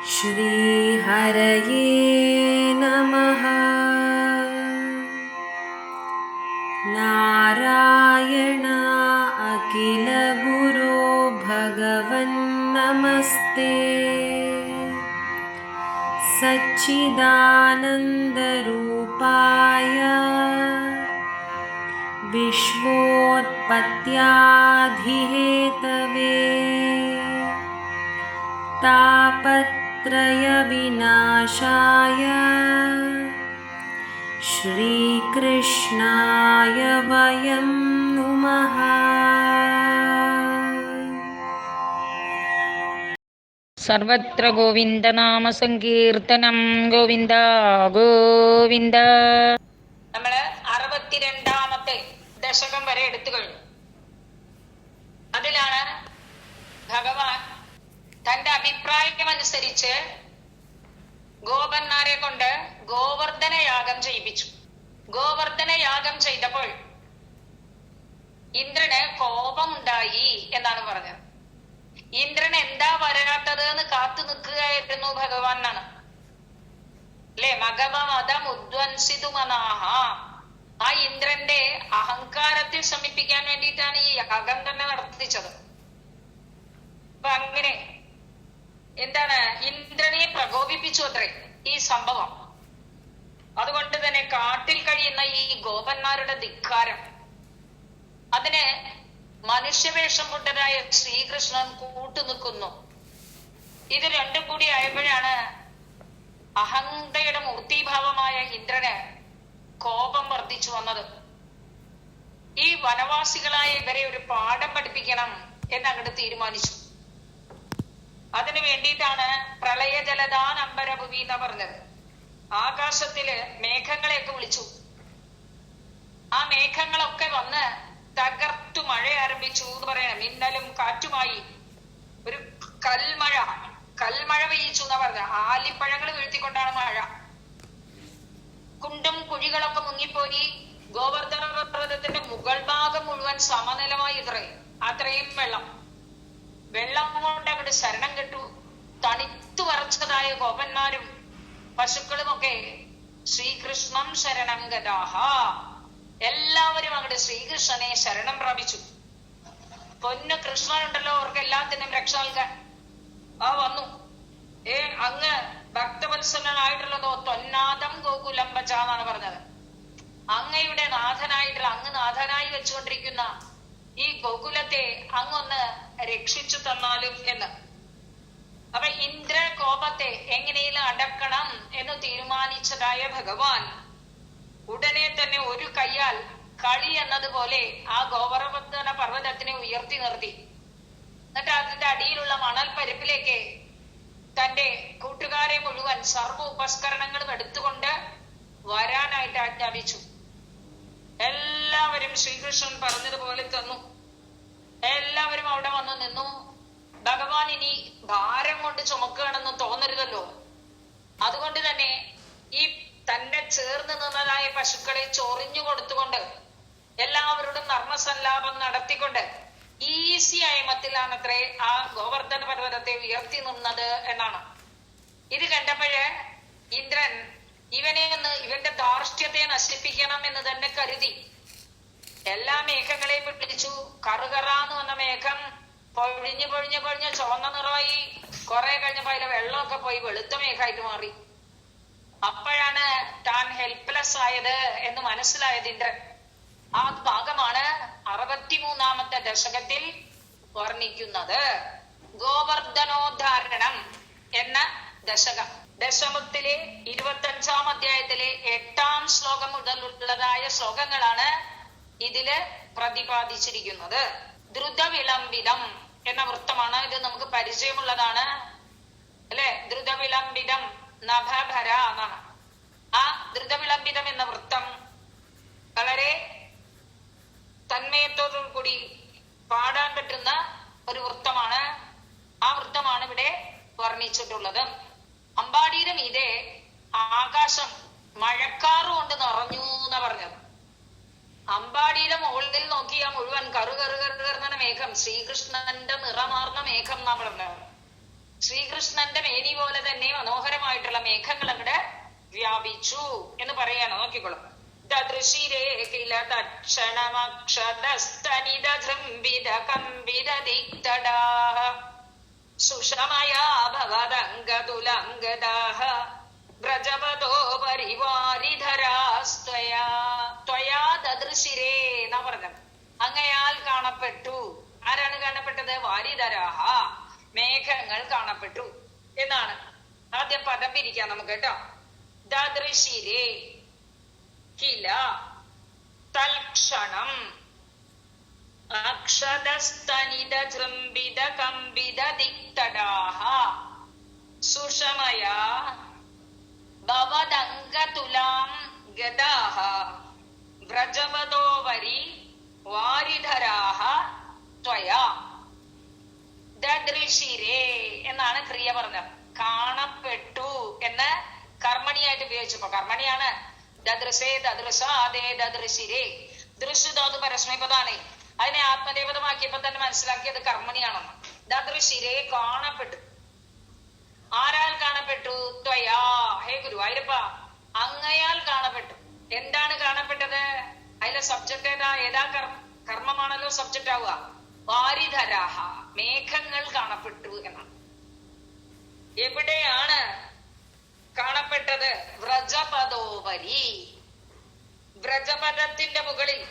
श्री हरये नमः। नारायण अखिल गुरो भगवन् नमस्ते। सच्चिदानंद रूपाय विश्वोत्पत्त्यादिहेतवे तापत्रय विनाशाय श्रीकृष्णाय वयं नुमः। സർവത്ര ഗോവിന്ദനാമ സങ്കീർത്തനം. ഗോവിന്ദ ഗോവിന്ദ. നമ്മള് 62ാമത്തെ ദശകം വരെ എടുത്തു കഴിഞ്ഞു. അതിലാണ് ഭഗവാൻ തന്റെ അഭിപ്രായമനുസരിച്ച് ഗോപന്മാരെ കൊണ്ട് ഗോവർദ്ധന യാഗം ചെയ്യിപ്പിച്ചു. ഗോവർദ്ധന യാഗം ചെയ്തപ്പോൾ ഇന്ദ്രന് കോപമുണ്ടായി എന്നാണ് പറഞ്ഞത്. ഇന്ദ്രൻ എന്താ വരാത്തത് എന്ന് കാത്തു നിൽക്കുകയായിരുന്നു ഭഗവാൻ എന്നാണ് അല്ലെ. മഗവമതം ഉദ്വംസിതുമനാഹ. ആ ഇന്ദ്രന്റെ അഹങ്കാരത്തെ ശമിപ്പിക്കാൻ വേണ്ടിയിട്ടാണ് ഈ യാഗം തന്നെ നടത്തിച്ചത്. അപ്പൊ അങ്ങനെ എന്താണ്, ഇന്ദ്രനെ പ്രകോപിപ്പിച്ചു അത്രേ ഈ സംഭവം. അതുകൊണ്ട് തന്നെ കാട്ടിൽ കഴിയുന്ന ഈ ഗോപന്മാരുടെ ധിക്കാരം, അതിന് മനുഷ്യവേഷം കൊണ്ടതായ ശ്രീകൃഷ്ണൻ കൂട്ടുനിൽക്കുന്നു. ഇത് രണ്ടും കൂടി ആയപ്പോഴാണ് അഹന്തയുടെ മൂർത്തിഭാവമായ ഇന്ദ്രന് കോപം വർദ്ധിച്ചു വന്നത്. ഈ വനവാസികളായ ഇവരെ ഒരു പാഠം പഠിപ്പിക്കണം എന്നങ്ങോട്ട് തീരുമാനിച്ചു. അതിനു വേണ്ടിയിട്ടാണ് പ്രളയ ജലദാൻ അമ്പരഭുവി എന്ന് പറഞ്ഞത്. ആകാശത്തില് മേഘങ്ങളെയൊക്കെ വിളിച്ചു. ആ മേഘങ്ങളൊക്കെ വന്ന് തകർത്തു മഴ ആരംഭിച്ചു എന്ന് പറയണം. മിന്നലും കാറ്റുമായി ഒരു കൽമഴ പെയ്യിച്ചു എന്നാ പറഞ്ഞ. ആലിപ്പഴങ്ങൾ വീഴ്ത്തിക്കൊണ്ടാണ് മഴ. കുണ്ടും കുഴികളൊക്കെ മുങ്ങിപ്പോയി. ഗോവർദ്ധന പർവ്വതത്തിന്റെ മുകൾ ഭാഗം മുഴുവൻ സമനിലമായി അത്രയും വെള്ളം കൊണ്ട് അങ്ങോട്ട് ശരണം കെട്ടു. തണിത്തു വരച്ചതായ ഗോപന്മാരും പശുക്കളുമൊക്കെ ശ്രീകൃഷ്ണം ശരണം ഗതാഹ. എല്ലാവരും അങ്ങോട്ട് ശ്രീകൃഷ്ണനെ ശരണം പ്രാപിച്ചു. പൊന്നു കൃഷ്ണനുണ്ടല്ലോ, അവർക്ക് എല്ലാത്തിനും രക്ഷ നൽകാൻ വന്നു. അങ്ങ് ഭക്തവത്സലനായിട്ടുള്ളതോ തൊന്നാദം ഗോകുലം വച എന്നാണ് പറഞ്ഞത്. അങ്ങയുടെ നാഥനായിട്ടുള്ള, അങ്ങ് നാഥനായി വെച്ചുകൊണ്ടിരിക്കുന്ന ഈ ഗോകുലത്തെ അങ്ങൊന്ന് രക്ഷിച്ചു തന്നാലും എന്ന്. അപ്പൊ ഇന്ദ്ര കോപത്തെ എങ്ങനെയും അടക്കണം എന്ന് തീരുമാനിച്ചതായ ഭഗവാൻ ഉടനെ തന്നെ ഒരു കയ്യാൽ കളി എന്നതുപോലെ ആ ഗോവർദ്ധന പർവ്വതത്തിനെ ഉയർത്തി നിർത്തി. എന്നിട്ട് അതിന്റെ അടിയിലുള്ള മണൽ പരപ്പിലേക്ക് തന്റെ കൂട്ടുകാരെ മുഴുവൻ സർവ്വ ഉപസ്കരണങ്ങളും എടുത്തുകൊണ്ട് വരാനായിട്ട് ആജ്ഞാപിച്ചു. എല്ലാവരും ശ്രീകൃഷ്ണൻ പറഞ്ഞതുപോലെ തന്നു. എല്ലാവരും അവിടെ വന്നു നിന്നു. ഭഗവാൻ ഇനി ഭാരം കൊണ്ട് ചുമക്കുകയാണെന്ന് തോന്നരുതല്ലോ. അതുകൊണ്ട് തന്നെ ഈ തന്നെ ചേർന്ന് നിന്നതായ പശുക്കളെ ചൊറിഞ്ഞു കൊടുത്തുകൊണ്ട് എല്ലാവരോടും നർമ്മസല്ലാപം നടത്തിക്കൊണ്ട് ഈസിയായ മത്തിലാണത്രേ ആ ഗോവർദ്ധന പർവ്വതത്തെ ഉയർത്തി നിന്നത് എന്നാണ്. ഇത് കണ്ടപ്പോഴ് ഇന്ദ്രൻ ഇവന്റെ ധാർഷ്ട്യത്തെ നശിപ്പിക്കണം എന്ന് തന്നെ കരുതി എല്ലാ മേഘങ്ങളെയും പിടിച്ചു. കറുകറാന്ന് വന്ന മേഘം പൊഴിഞ്ഞു ചുവന്ന നിറമായി. കുറെ കഴിഞ്ഞപ്പോ അതിലെ വെള്ളമൊക്കെ പോയി വെളുത്ത മേഘമായിട്ട് മാറി. അപ്പോഴാണ് താൻ ഹെൽപ്ലെസ് ആയത് എന്ന് മനസ്സിലായത് ഇന്ദ്രൻ. ആ ഭാഗമാണ് 63ാമത്തെ ദശകത്തിൽ വർണ്ണിക്കുന്നത്. ഗോവർദ്ധനോദ്ധാരണം എന്ന ദശകം. ദശമത്തിലെ 25ാം അധ്യായത്തിലെ 8ാം ശ്ലോകം മുതലുള്ളതായ ശ്ലോകങ്ങളാണ് ഇതില് പ്രതിപാദിച്ചിരിക്കുന്നത്. ദ്രുതവിളംബിതം എന്ന വൃത്തമാണ് ഇത്. നമുക്ക് പരിചയമുള്ളതാണ് അല്ലെ. ദ്രുതവിളംബിതം നഭഭര എന്നാണ്. ആ ദ്രുതവിളംബിതം എന്ന വൃത്തം വളരെ തന്മയത്തോടു കൂടി പാടാൻ പറ്റുന്ന ഒരു വൃത്തമാണ്. ആ വൃത്തമാണ് ഇവിടെ വർണ്ണിച്ചിട്ടുള്ളത്. അമ്പാടിയുടെ മീതെ ആകാശം മഴക്കാറ് കൊണ്ട് നിറഞ്ഞു എന്നാ പറഞ്ഞത്. അമ്പാടിയുടെ മുകളിൽ നോക്കിയാ മുഴുവൻ കറുകറുകറുകറുന്ന മേഘം, ശ്രീകൃഷ്ണന്റെ നിറമാർന്ന മേഘം എന്നാ പറഞ്ഞത്. ശ്രീകൃഷ്ണന്റെ മേനി പോലെ തന്നെ മനോഹരമായിട്ടുള്ള മേഘങ്ങൾ അങ്ങടെ വ്യാപിച്ചു എന്ന് പറയാണ്. നോക്കിക്കോളും. ദദൃശിരേ കില തക്ഷണമക്ഷതസ്തനിത ജൃംബിത കമ്പിത ദിക്തടാഹ സുഷമയാ ഭവദംഗതുലംഗദാഹ വ്രജപദോ പരിവാരിധരാസ്ത്വയാ ത്വയാ ദദൃശിരേ എന്നാ പറഞ്ഞത്. അങ്ങയാൽ കാണപ്പെട്ടു. ആരാണ് കാണപ്പെട്ടത്? വാരിധരാഹ, മേഘങ്ങൾ കാണപ്പെട്ടു എന്നാണ്. ആദ്യം പദം പിരിക്കാം നമുക്ക് കേട്ടോ. ദദൃശിരേ കില തൽക്ഷണം അക്ഷതസ്തനിത ജൃംബിത കമ്പിത ദിക്തടാഹ സുഷമയാ ഭവദംഗതുലാം ഗദാഹ വ്രജപദോവരി വാരിധരാഹ ത്വയാ. ദദൃശിരേ എന്നാണ് ക്രിയ പറഞ്ഞത്. കാണപ്പെട്ടു എന്ന് കർമ്മണിയായിട്ട് ഉപയോഗിച്ചപ്പോ കർമ്മണിയാണ്. ദദൃശേ ദദൃശാദേ ദദൃശിരേ. ദൃശ്യതാത് പരസ്മൈപദാണ്. അതിനെ ആത്മദേവതമാക്കിയപ്പോ തന്നെ മനസ്സിലാക്കിയത് കർമ്മണിയാണെന്ന്. ദദൃശിരേ കാണപ്പെട്ടു. ആരാൽ കാണപ്പെട്ടു? ത്വയാ, ഹേ ഗുരുവായൂരപ്പ, അങ്ങയാൽ കാണപ്പെട്ടു. എന്താണ് കാണപ്പെട്ടത്? അതിലെ സബ്ജക്ട് ഏതാ? ഏതാ കർമ്മമാണല്ലോ സബ്ജക്ട് ആവുക. വാരിധരാഹ, മേഘങ്ങൾ കാണപ്പെട്ടു എന്നാണ്. എവിടെയാണ് കാണപ്പെട്ടത്? വ്രജപദോപരി, വ്രജപദത്തിന്റെ മുകളിൽ,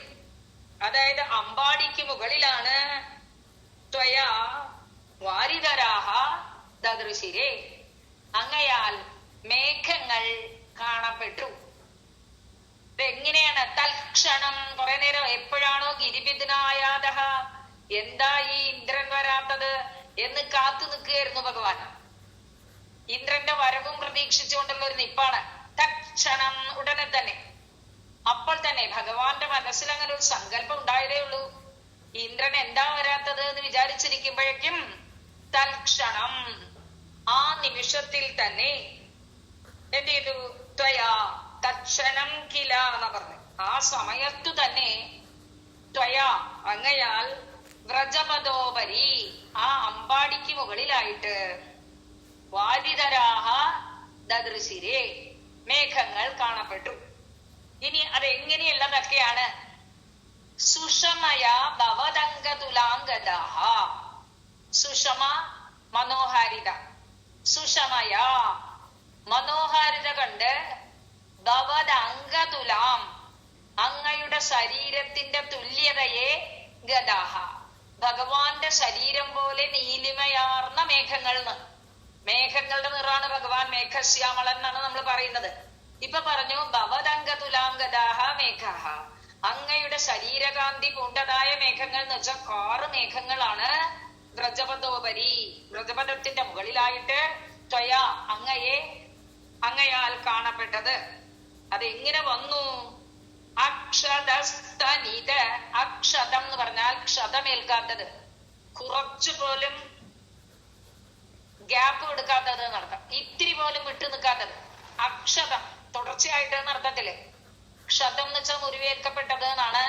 അതായത് അമ്പാടിക്ക് മുകളിലാണ്. ത്വയാ വാരിധരാഹ ദദൃശിരേ, അങ്ങയാൽ മേഘങ്ങൾ കാണപ്പെട്ടു. എങ്ങനെയാണ്? തൽക്ഷണം, കുറെ നേരം എപ്പോഴാണോ ഗിരിബിദ്നായാദഹ, എന്താ ഈ ഇന്ദ്രൻ വരാത്തത് എന്ന് കാത്തു നിൽക്കുകയായിരുന്നു ഭഗവാൻ. ഇന്ദ്രന്റെ വരവും പ്രതീക്ഷിച്ചുകൊണ്ടുള്ള ഒരു നിപ്പാണ്. തൽക്ഷണം, ഉടനെ തന്നെ, അപ്പോൾ തന്നെ ഭഗവാന്റെ മനസ്സിൽ അങ്ങനെ ഒരു സങ്കല്പം ഉണ്ടായതേ ഉള്ളൂ. ഇന്ദ്രൻ എന്താ വരാത്തത് എന്ന് വിചാരിച്ചിരിക്കുമ്പോഴേക്കും തൽക്ഷണം, ആ നിമിഷത്തിൽ തന്നെ എന്ത് ചെയ്തു? ത്വയാ തക്ഷണം കില എന്ന് പറഞ്ഞു. ആ സമയത്തു തന്നെ ത്വയാ, അങ്ങയാൽ വ്രജപദോപരി, ആ അമ്പാടിക്ക് മുകളിലായിട്ട് വാരിധരാഹ ദദൃശിരേ, മേഘങ്ങൾ കാണപ്പെട്ടു. ഇനി അതെങ്ങനെയുള്ളതൊക്കെയാണ്? സുഷമയ ഭവദംഗതുലാംഗദാഹ. സുഷമ മനോഹാരിത. സുഷമയ മനോഹാരിത കൊണ്ട് ഭവദംഗതുലാം, അങ്ങയുടെ ശരീരത്തിന്റെ തുല്യതയെ ഗദാഹ, ഭഗവാന്റെ ശരീരം പോലെ നീലിമയാർന്ന മേഘങ്ങൾ. മേഘങ്ങളുടെ നിറാണ് ഭഗവാൻ. മേഘശ്യാമളൻ എന്നാണ് നമ്മൾ പറയുന്നത്. ഇപ്പൊ പറഞ്ഞു ഭവദംഗതുലാംഗദാഹ മേഘാഹ, അങ്ങയുടെ ശരീരകാന്തി പൂണ്ടതായ മേഘങ്ങൾ എന്ന് വെച്ചാൽ 6 മേഘങ്ങളാണ്. വ്രജപദോപരി, വ്രജപദത്തിന്റെ മുകളിലായിട്ട് ത്വയാ, അങ്ങയാൽ കാണപ്പെട്ടത്. അതെങ്ങനെ വന്നു? അക്ഷതസ്തനിത, അക്ഷതം എന്ന് പറഞ്ഞാൽ ക്ഷതമേൽക്കാത്തത്, കുറച്ചു പോലും ഗ്യാപ്പ് എടുക്കാത്തത് എന്നർത്ഥം. ഇത്തിരി പോലും വിട്ടു നിൽക്കാത്തത്. അക്ഷതം, തുടർച്ചയായിട്ട് എന്നർത്ഥത്തില്. ക്ഷതം എന്ന് വെച്ചാൽ മുറിവേൽക്കപ്പെട്ടത് എന്നാണ്,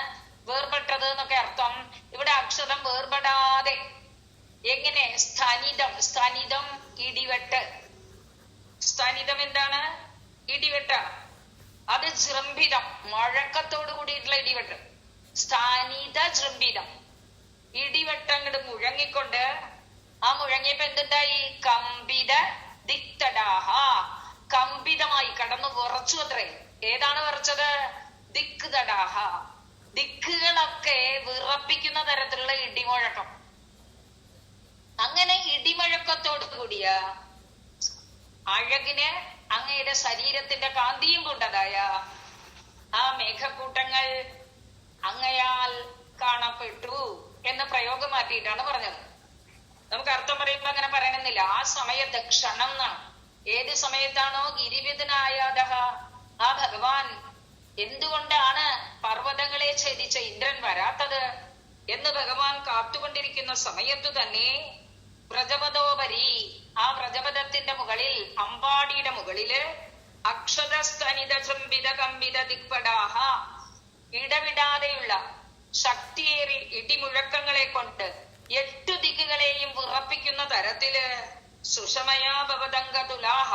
വേർപെട്ടത് എന്നൊക്കെ അർത്ഥം. ഇവിടെ അക്ഷതം വേർപെടാതെ. എങ്ങനെ? സ്ഥനിതം, സ്ഥനിതം ഇടിവെട്ട്. സ്ഥനിതം എന്താണ്? ഇടിവെട്ടാണ്. അത് ജൃംഭിതം, മുഴക്കത്തോട് കൂടിയിട്ടുള്ള ഇടിവെട്ട്. സ്ഥാനിത ജൃംഭിതം, ഇടിവെട്ടങ്ങട് മുഴങ്ങിക്കൊണ്ട്, ആ മുഴങ്ങിയപ്പോ എന്തുണ്ടായി? കമ്പിത ദിക്തടാഹ, കമ്പിതമായി കടന്നു വിറച്ചു അത്രേ. ഏതാണ് വിറച്ചത്? ദിക്ക് തടാഹ, ദിക്കുകളൊക്കെ വിറപ്പിക്കുന്ന തരത്തിലുള്ള ഇടിമുഴക്കം. അങ്ങനെ ഇടിമുഴക്കത്തോട് കൂടിയ അഴകിന് അങ്ങയുടെ ശരീരത്തിന്റെ കാന്തിയും കൊണ്ടതായ ആ മേഘക്കൂട്ടങ്ങൾ അങ്ങയാൽ കാണപ്പെട്ടു എന്ന് പ്രയോഗം മാറ്റിയിട്ടാണ് പറഞ്ഞത്. നമുക്ക് അർത്ഥം പറയുമ്പോ അങ്ങനെ പറയണമെന്നില്ല. ആ സമയത്ത് ക്ഷണം എന്നാണ്. ഏത് സമയത്താണോ ഗിരിവിധനായാദഹ, ആ ഭഗവാൻ എന്തുകൊണ്ടാണ് പർവ്വതങ്ങളെ ഛേദിച്ച ഇന്ദ്രൻ വരാത്തത് എന്ന് ഭഗവാൻ കാത്തുകൊണ്ടിരിക്കുന്ന സമയത്തു തന്നെ വ്രജപദോപരി, ആ വ്രജപദത്തിന്റെ മുകളിൽ, അമ്പാടിയുടെ മുകളില് അക്ഷതസ്തനിത ചുംബിത കമ്പിത ദിക്പടാഹ, ഇടവിടാതെയുള്ള ശക്തിയേറി ഇടിമുഴക്കങ്ങളെ കൊണ്ട് 8 ദിക്കുകളെയും വിറപ്പിക്കുന്ന തരത്തില് സുഷമയാ ഭവതംഗതുലാഹ,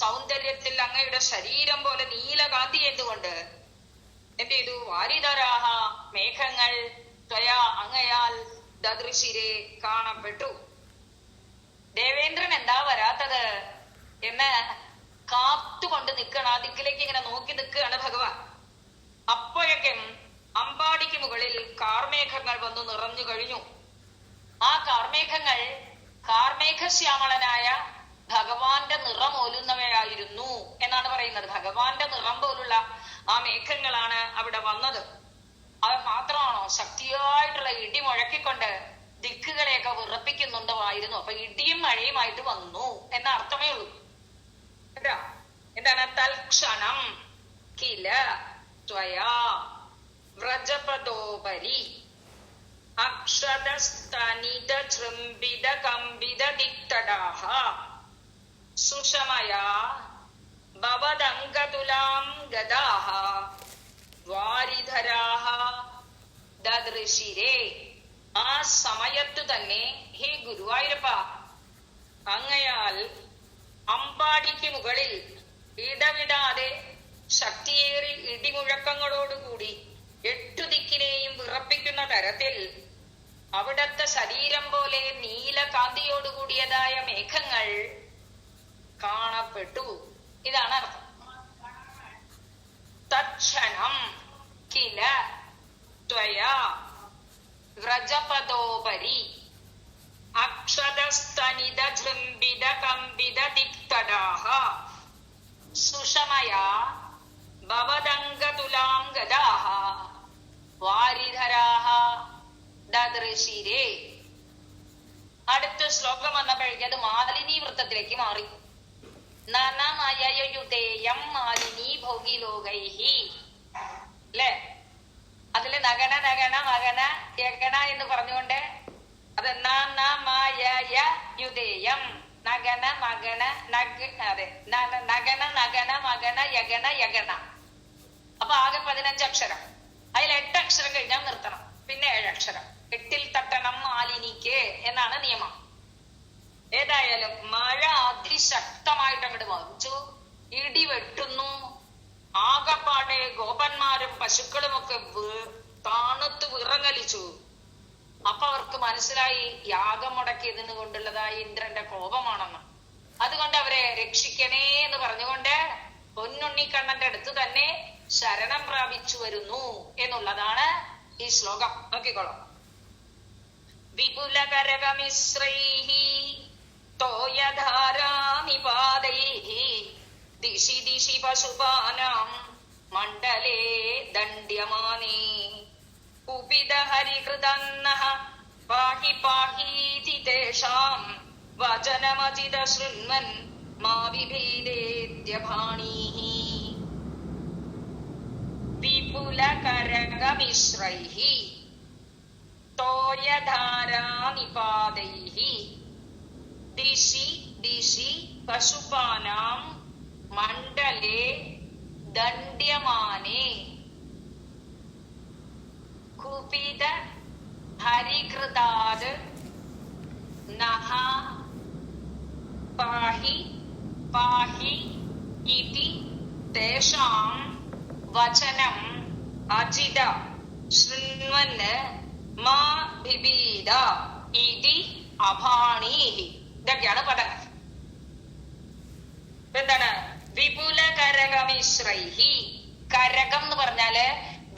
സൗന്ദര്യത്തിൽ അങ്ങയുടെ ശരീരം പോലെ നീലകാന്തി എന്തുകൊണ്ട് എന്ത് ചെയ്തു? വാരിധരാഹ, മേഘങ്ങൾ ത്വയാ അങ്ങയാൽ ദദൃശിരെ കാണപ്പെട്ടു. ദേവേന്ദ്രൻ എന്താ വരാത്തത് എന്ന് കാത്തുകൊണ്ട് നിൽക്കണം. ആ ദിക്കിലേക്ക് ഇങ്ങനെ നോക്കി നിൽക്കുകയാണ് ഭഗവാൻ. അപ്പോഴേക്കും അമ്പാടിക്ക് മുകളിൽ കാർമേഘങ്ങൾ വന്നു നിറഞ്ഞു കഴിഞ്ഞു. ആ കാർമേഘങ്ങൾ കാർമേഘശ്യാമളനായ ഭഗവാന്റെ നിറമോലുന്നവയായിരുന്നു എന്നാണ് പറയുന്നത്. ഭഗവാന്റെ നിറം പോലുള്ള ആ മേഘങ്ങളാണ് അവിടെ വന്നത്. അത് മാത്രമാണോ, ശക്തിയായിട്ടുള്ള ഇടി മുഴക്കിക്കൊണ്ട് ദിക്കുകളെയൊക്കെ വിറപ്പിക്കുന്നുണ്ടായിരുന്നു. അപ്പൊ ഇടിയും മഴയുമായിട്ട് വന്നു എന്ന അർത്ഥമേ ഉള്ളൂ. കേട്ടാ? എന്താണ്? തൽക്ഷണം കില ത്വയാ വ്രജപദോപരി അക്ഷതസ്തനിത ചൃംബിത കമ്പിത ദിക്തടാഹ സുഷമയാ ഭവദംഗതുലാം ഗദാഹ വാരിധരാഹ ദദൃശിരേ. ആ സമയത്തു തന്നെ ഹേ ഗുരുവായൂരപ്പ, അങ്ങയാൽ അമ്പാടിക്ക് മുകളിൽ ഇടവിടാതെ ശക്തിയേറി ഇടിമുഴക്കങ്ങളോടുകൂടി 8 ദിക്കിനെയും വിറപ്പിക്കുന്ന തരത്തിൽ അവിടത്തെ ശരീരം പോലെ നീലകാന്തിയോടുകൂടിയതായ മേഘങ്ങൾ കാണപ്പെട്ടു. ഇതാണ് അർത്ഥം. തക്ഷണം കില ത്വയാ വ്രജപദോപരി അക്ഷതസ്തനിത ജൃംബിത കമ്പിത ദിക്തടാഹ സുഷമയാ ഭവദംഗതുലാം ഗദാഹ വാരിധരാഹ ദദൃശിരേ. അടുത്ത ശ്ലോകം വന്നപ്പോഴേക്കും അത് മാലിനി വൃത്തത്തിലേക്ക് മാറി. നനമയയുതേയം മാലിനി ഭോഗിലോകൈഹി അല്ലെ? അതില് നഗന നഗന മകന യഗണ എന്ന് പറഞ്ഞുകൊണ്ട് അത് നനമയയുതേയം നഗന മകന അതെ നഗന നഗന മകന യഗണ യഗണ. അപ്പൊ ആകെ 15 അക്ഷരം. അതിൽ 8 അക്ഷരം കഴിഞ്ഞാൽ നിർത്തണം. പിന്നെ 7 അക്ഷരം. 8ൽ തട്ടണം മാലിനിക്ക് എന്നാണ് നിയമം. ഏതായാലും മഴ അതിശക്തമായിട്ട് അങ്ങോട്ട് വഹിച്ചു. ഇടി വെട്ടുന്നു. ആകപ്പാടെ ഗോപന്മാരും പശുക്കളും ഒക്കെ താണുത്ത് വിറങ്ങലിച്ചു. അപ്പൊ അവർക്ക് മനസ്സിലായി യാഗം മുടക്കിയതിന് കൊണ്ടുള്ളതായ ഇന്ദ്രന്റെ കോപമാണെന്ന്. അതുകൊണ്ട് അവരെ രക്ഷിക്കണേ എന്ന് പറഞ്ഞുകൊണ്ട് പൊന്നുണ്ണിക്കണ്ണന്റെ അടുത്ത് തന്നെ ശരണം പ്രാപിച്ചു വരുന്നു എന്നുള്ളതാണ് ഈ ശ്ലോകം. നോക്കിക്കോളാം. വിപുലകരകമിശ്രൈഹി തോയധാരാനിപാതൈഹി ദിശി ദിശി പശുപാനാം മണ്ഡലേ ദണ്ഡ്യമാനേ കുപിത ഹരികൃതന്നഃ പാഹി പാഹീതി തേഷാം വചനമജിത ശൃണ്വൻ മാ വിഭീദേത്യഭാണീഹി. വിപുലകരകമിശ്രൈഹി തോയധാരാനിപാതൈഹി ദിശി ദിശി പശുപാനാം മണ്ഡലേ ദണ്ഡ്യമാനേ കുപിത ഹരികൃതാത് നഃ പാഹി പാഹി ഇതി തേഷാം വചനം അജിത ശൃണ്വന് മാ ബിബീദ ഇതി അഭാണീഹി. ഇതൊക്കെയാണ് പദങ്ങൾ. എന്താണ്? വിപുല കരകമിശ്രൈഹി. കരകം എന്ന് പറഞ്ഞാല്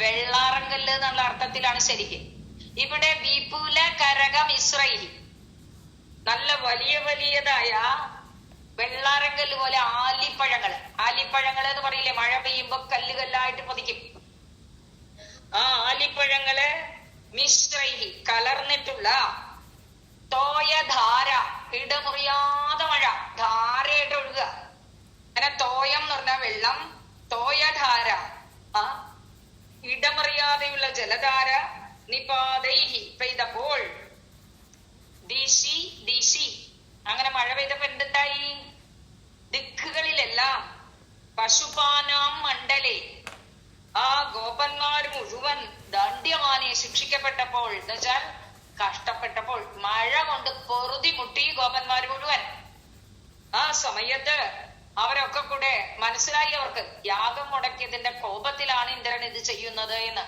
വെള്ളാറങ്കല്ല് എന്നുള്ള അർത്ഥത്തിലാണ് ശരിക്കും. ഇവിടെ വിപുല കരകമിശ്രൈഹി, നല്ല വലിയ വലിയതായ വെള്ളാറങ്കല്ല് പോലെ ആലിപ്പഴങ്ങള്. ആലിപ്പഴങ്ങള് എന്ന് പറയില്ലേ, മഴ പെയ്യുമ്പോ കല്ലുകല്ലായിട്ട് പതിക്കും. ആ ആലിപ്പഴങ്ങള് മിശ്രൈഹി കലർന്നിട്ടുള്ള തോയധാര, ഇടമുറിയാതെ മഴ ധാരയായിട്ട് ഒഴുകുക. അങ്ങനെ തോയം എന്ന് പറഞ്ഞ വെള്ളം, തോയധാര ആ ഇടമറിയാതെയുള്ള ജലധാര നിപാതൈഹി പെയ്തപ്പോൾ ദിശി ദിശി അങ്ങനെ മഴ പെയ്തപ്പോ എന്തുണ്ടായി? ദിക്കുകളിലെല്ലാം പശുപാനാം മണ്ഡലേ ആ ഗോപന്മാർ മുഴുവൻ ദണ്ഡ്യമാനെ ശിക്ഷിക്കപ്പെട്ടപ്പോൾ എന്ന് വെച്ചാൽ കഷ്ടപ്പെട്ടപ്പോൾ മഴ കൊണ്ട് പൊറുതി മുട്ടി ഗോപന്മാർ മുഴുവൻ. സമയത്ത് അവരൊക്കെ കൂടെ മനസ്സിലായി, അവർക്ക് യാഗം മുടക്കിയതിന്റെ കോപത്തിലാണ് ഇന്ദ്രൻ ഇത് ചെയ്യുന്നത് എന്ന്.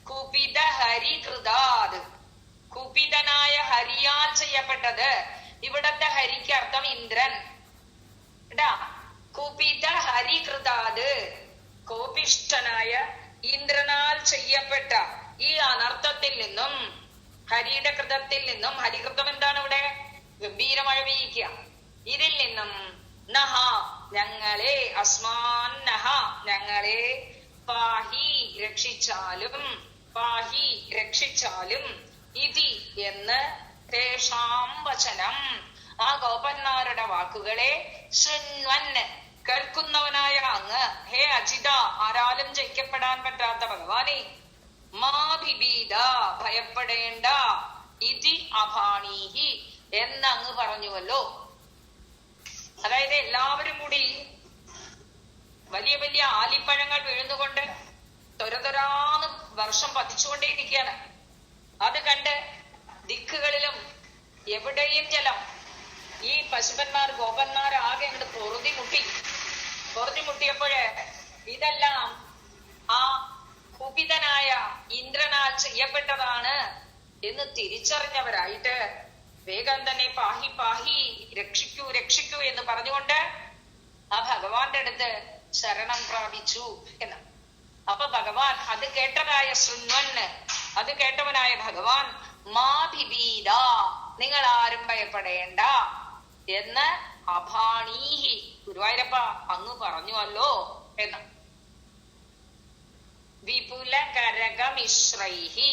കുപിത ഹരികൃതാത്, കുപിതനായ ഹരിയാൽ ചെയ്യപ്പെട്ടത്. ഇവിടത്തെ ഹരിക്ക് അർത്ഥം ഇന്ദ്രൻ. കുപിത ഹരികൃതാത്, കോപിഷ്ഠനായ ഇന്ദ്രനാൽ ചെയ്യപ്പെട്ട ഈ അനർത്ഥത്തിൽ നിന്നും, ഹരിയുടെ കൃതത്തിൽ നിന്നും, ഹരികൃതം എന്താണ് ഇവിടെ? ഗംഭീരമഴ പെയ്യിക്കുക. ഇതിൽ നിന്നും നഹ ഞങ്ങളെ, അസ്മാൻ നഹ ഞങ്ങളെ, പാഹി രക്ഷിച്ചാലും, പാഹി രക്ഷിച്ചാലും, ഇതി എന്ന് തേഷാം വചനം ആ ഗോപന്മാരുടെ വാക്കുകളെ ശൃണ്വൻ കേൾക്കുന്നവനായ അങ്ങ്, ഹേ അജിത ആരാലും ജയിക്കപ്പെടാൻ പറ്റാത്ത ഭഗവാനെ, മാ ബിബീദ ഭയപ്പെടേണ്ട, ഇതി അഭാണീഹി എന്നങ്ങ് പറഞ്ഞുവല്ലോ. അതായത് എല്ലാവരും കൂടി വലിയ വലിയ ആലിപ്പഴങ്ങൾ വീഴുന്നുകൊണ്ട് തൊരതൊരാന്ന് വർഷം പതിച്ചുകൊണ്ടേയിരിക്കുകയാണ്. അത് കണ്ട് ദിക്കുകളിലും എവിടെയും ജലം. ഈ പശുപന്മാർ ഗോപന്മാർ ആകെ അങ്ങോട്ട് പൊറുതിമുട്ടിയപ്പോഴ് ഇതെല്ലാം ആ കുപിതനായ ഇന്ദ്രനാൽ ചെയ്യപ്പെട്ടതാണ് എന്ന് തിരിച്ചറിഞ്ഞവരായിട്ട് വേഗം തന്നെ പാഹി പാഹി രക്ഷിക്കൂ രക്ഷിക്കൂ എന്ന് പറഞ്ഞുകൊണ്ട് ആ ഭഗവാന്റെ അടുത്ത് ശരണം പ്രാപിച്ചു എന്ന്. അപ്പൊ ഭഗവാൻ അത് കേട്ടതായ ശൃണ്വന്, അത് കേട്ടവനായ ഭഗവാൻ മാ ബിബീദ നിങ്ങൾ ആരും ഭയപ്പെടേണ്ട എന്ന് അഭാണീഹി ഗുരുവായൂരപ്പ അങ്ങ് പറഞ്ഞുവല്ലോ എന്ന്. വിപുല കരകമിശ്രൈഹി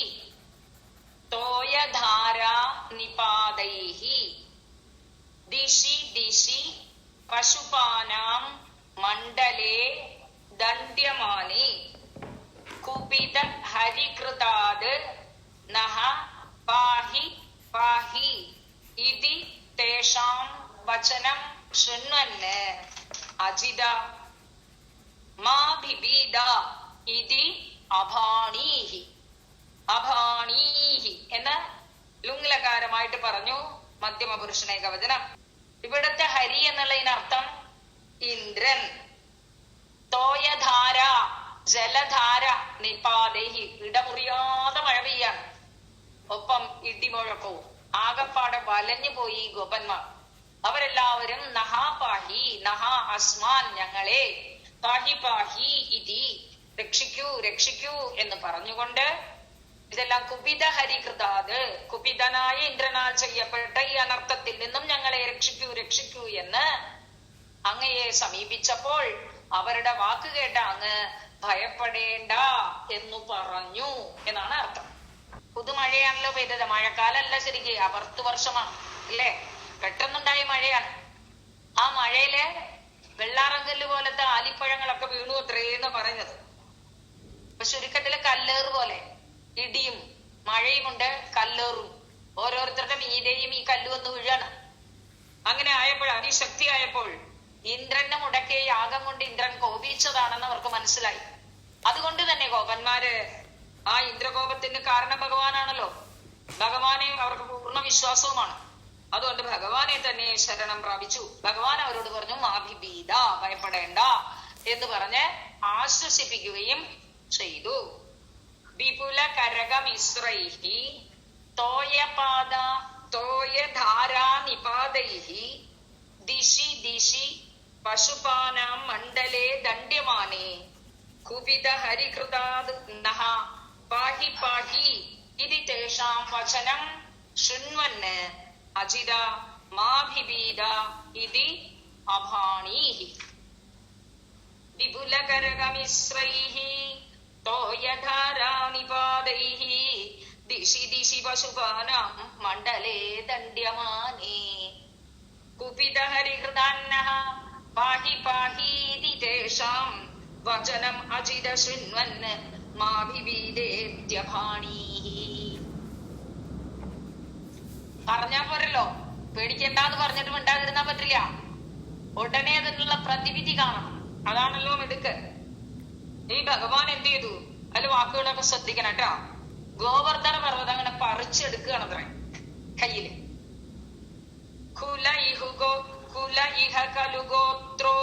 തോയധാരാ നിപാതൈഹി ദിശി ദിശി പശുപാനാം മണ്ഡലേ ദണ്ഡ്യമാനി കുപിത ഹരികൃതാത് നഹ പാഹി പാഹി ഇതി തേഷാം വചനം ശൃണ്വന് അജിത മാ ബിബീദ ഇതി അഭാണീഹി. അഭാണീഹി എന്ന ലുങ്ലകാരമായിട്ട് പറഞ്ഞു മധ്യമപുരുഷനെ കവചനം. ഇവിടത്തെ ഹരി എന്നുള്ളതിനർത്ഥം ഇന്ദ്രൻ. തോയധാര ജലധാര നിപാതേഹി ഇടമുറിയാതെ മഴ പെയ്യാണ്, ഒപ്പം ഇടിമുഴക്കവും. ആകപ്പാടെ വലഞ്ഞു പോയി ഗോപന്മാർ. അവരെല്ലാവരും നഹാ പാഹി നഹാ അസ്മാൻ ഞങ്ങളെ, പാഹി പാഹി ഇതി രക്ഷിക്കൂ രക്ഷിക്കൂ എന്ന് പറഞ്ഞുകൊണ്ട് ഇതെല്ലാം കുപിത ഹരികൃതാത് കുപിതനായ ഇന്ദ്രനാൽ ചെയ്യപ്പെട്ട ഈ അനർത്ഥത്തിൽ നിന്നും ഞങ്ങളെ രക്ഷിക്കൂ രക്ഷിക്കൂ എന്ന് അങ്ങയെ സമീപിച്ചപ്പോൾ അവരുടെ വാക്ക് കേട്ട അങ്ങ് ഭയപ്പെടേണ്ട എന്നു പറഞ്ഞു എന്നാണ് അർത്ഥം. പുതുമഴയാണല്ലോ പെയ്തത്, മഴക്കാലല്ല ശരിക്ക്, അപർത്തു വർഷമാണ് അല്ലേ, പെട്ടെന്നുണ്ടായ മഴയാണ്. ആ മഴയില് വെള്ളാറങ്കല്ല് പോലത്തെ ആലിപ്പഴങ്ങളൊക്കെ വീണു അത്രേന്ന് പറയുന്നത്. ഇപ്പൊ ചുരുക്കത്തില് കല്ലേറ് പോലെ ഇടിയും മഴയും ഉണ്ട്, കല്ലേറും ഓരോരുത്തരുടെ മീതെയും ഈ കല്ല് വന്ന് വീഴാണ്. അങ്ങനെ ആയപ്പോൾ, അതിശക്തി ആയപ്പോൾ ഇന്ദ്രന്റെ മുടക്കിയ യാഗം കൊണ്ട് ഇന്ദ്രൻ കോപിച്ചതാണെന്ന് അവർക്ക് മനസ്സിലായി. അതുകൊണ്ട് തന്നെ ഗോപന്മാര് ആ ഇന്ദ്രകോപത്തിന് കാരണം ഭഗവാനാണല്ലോ, ഭഗവാനെ അവർക്ക് പൂർണ്ണ വിശ്വാസവുമാണ്. അതുകൊണ്ട് ഭഗവാനെ തന്നെ ശരണം പ്രാപിച്ചു. ഭഗവാൻ അവരോട് പറഞ്ഞു മാഭിബീദ ഭയപ്പെടേണ്ട എന്ന് പറഞ്ഞ് ആശ്വസിപ്പിക്കുകയും ചെയ്തു. വിപുല കരകമിശ്രൈഹി തോയപാദ തോയധാരാ നിപാതൈഹി ദിശി ദിശി പശുപാനാം മണ്ഡലേ ദണ്ഡ്യമാനേ കുപിത ഹരികൃതാത് നഹ പാഹി പാഹി ഇതി തേഷാം വചനം ശൃണ്വന് അജിത മാഭിബീദ ഇതി അഭാണീഹി. വിപുല കരകമിശ്രൈഹി തോയധാരാ നിപാതൈഹി ദിശി ദിശി പശുപാനാം മണ്ഡലേ ദണ്ഡ്യമാനേ കുപിത ഹരികൃതാന്നഃ പാഹി പാഹീതി തേഷാം വചനം അജിത ശൃണ്വന് മാഭിബീദേത്യഭാണീഹി. പറഞ്ഞാ പോരല്ലോ, പേടിക്കണ്ടെന്ന് പറഞ്ഞിട്ട് മിണ്ടാതിരുന്നാ പറ്റില്ല. ഉടനെ അതിനുള്ള പ്രതിവിധി കാണണം. അതാണല്ലോ മിടുക്ക്. ഈ ഭഗവാൻ എന്ത് ചെയ്തു? അതിൽ വാക്കുകളൊക്കെ ശ്രദ്ധിക്കണം കേട്ടോ. ഗോവർദ്ധന പർവ്വതം അങ്ങനെ പറിച്ചെടുക്കുകയാണ് അത്ര കയ്യില്. കുല ഇഹ ഖലു ഗോത്രോ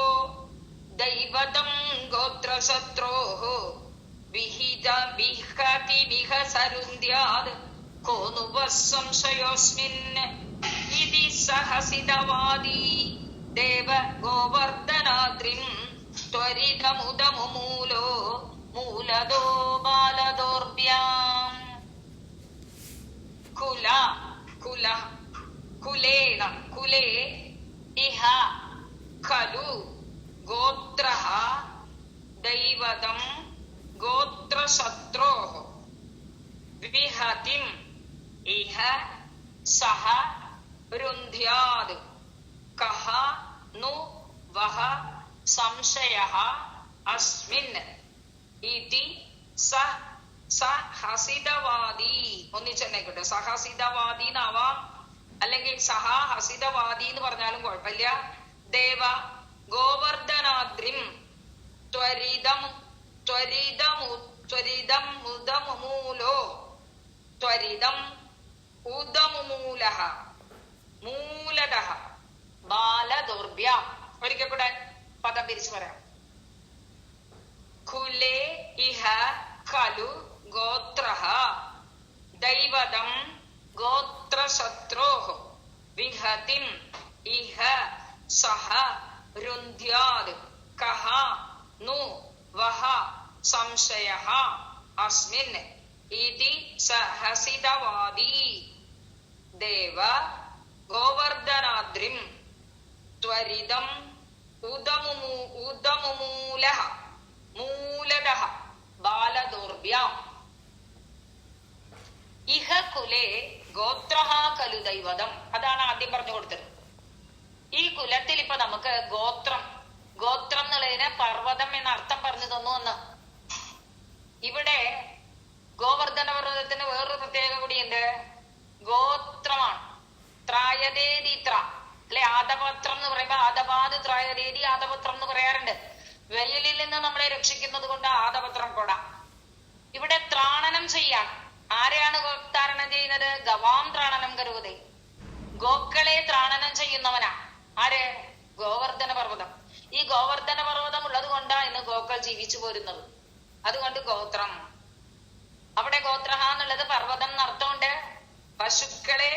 ദൈവതം ഗോത്രശത്രോഃ വിഹതി മിഹ സരുന്ദ്യാത് കോനു സംശയോസ്മിൻ ഇതി സഹസിതവാദീ ദേവ ഗോവർദ്ധനാദ്രിം ത്വരിതമുദമുമൂലോ മൂലദോ ബാലദോർഭ്യാം. കുല കുല കുലേന കുലേ ഇഹ ഖലു ഗോത്രഃ ദൈവതം ഗോത്രശത്രോഃ വിഹതിം ഇഹ സഹ രുന്ധ്യാത് കഹ നു വഹ സംശയഃ അസ്മിൻ ഇതി സഹസിതവാദി. ഒന്നിച്ചെന്നേക്കട്ടെ, സഹസിതവാദി എന്നാവാം, അല്ലെങ്കിൽ സഹസിതവാദി എന്ന് പറഞ്ഞാലും കുഴപ്പമില്ല. ദേവ ഗോവർദ്ധനാദ്രിം ഉദമുമൂലഃ മൂലദഃ ബാലദൗർഭ്യം. ഒരിക്കൽ കൂടെ പദം പിരിച്ചു പറയാം. കുലേ ഇഹ ഖലു ഗോത്രഃ ദൈവതം ഗോത്രശത്രോഃ വിഹതിം ഇഹ സഹ രുന്ധ്യാത് കഹ നു വഹ സംശയഃ അസ്മിൻ ഇതി സഹസിതവാദീ ദേവ ഗോവർദ്ധനാദ്രിം ത്വരിതം ഉദമുമൂലഃ മൂലദഃ ബാലദൗർഭ്യം. ഇഹ കുലേ ഗോത്രഃ ഖലു ദൈവതം. അതാണ് ആദ്യം പറഞ്ഞു കൊടുത്തത്. ഈ കുലത്തിൽ ഇപ്പൊ നമുക്ക് ഗോത്രം എന്നുള്ളതിന് പർവ്വതം എന്ന അർത്ഥം പറഞ്ഞു തന്നു എന്ന്. ഇവിടെ ഗോവർദ്ധന പർവ്വതത്തിന് വേറൊരു പ്രത്യേകത കൂടിയുണ്ട്. ഗോത്രമാണ്. ത്രായതേതിത്ര അല്ലെ, ആദപത്രം എന്ന് പറയുമ്പോ ആദപാത് ത്രായതേതി ആദപത്രം എന്ന് പറയാറുണ്ട്. വെയിലിൽ നിന്ന് നമ്മളെ രക്ഷിക്കുന്നത് കൊണ്ട് ആദപത്രം കൊട. ഇവിടെ ത്രാണനം ചെയ്യാൻ ആരെയാണ് താരണം ചെയ്യുന്നത്? ഗവാം ത്രാണനം കരുവതേ, ഗോക്കളെ ത്രാണനം ചെയ്യുന്നവനാ. ആര്? ഗോവർദ്ധന പർവ്വതം. ഈ ഗോവർദ്ധന പർവ്വതം ഉള്ളത് കൊണ്ടാ ഇന്ന് ഗോക്കൾ ജീവിച്ചു പോരുന്നത്. അതുകൊണ്ട് ഗോത്രം. അവിടെ ഗോത്രഹ എന്നുള്ളത് പർവ്വതം എന്നർത്ഥമുണ്ട്, പശുക്കളെ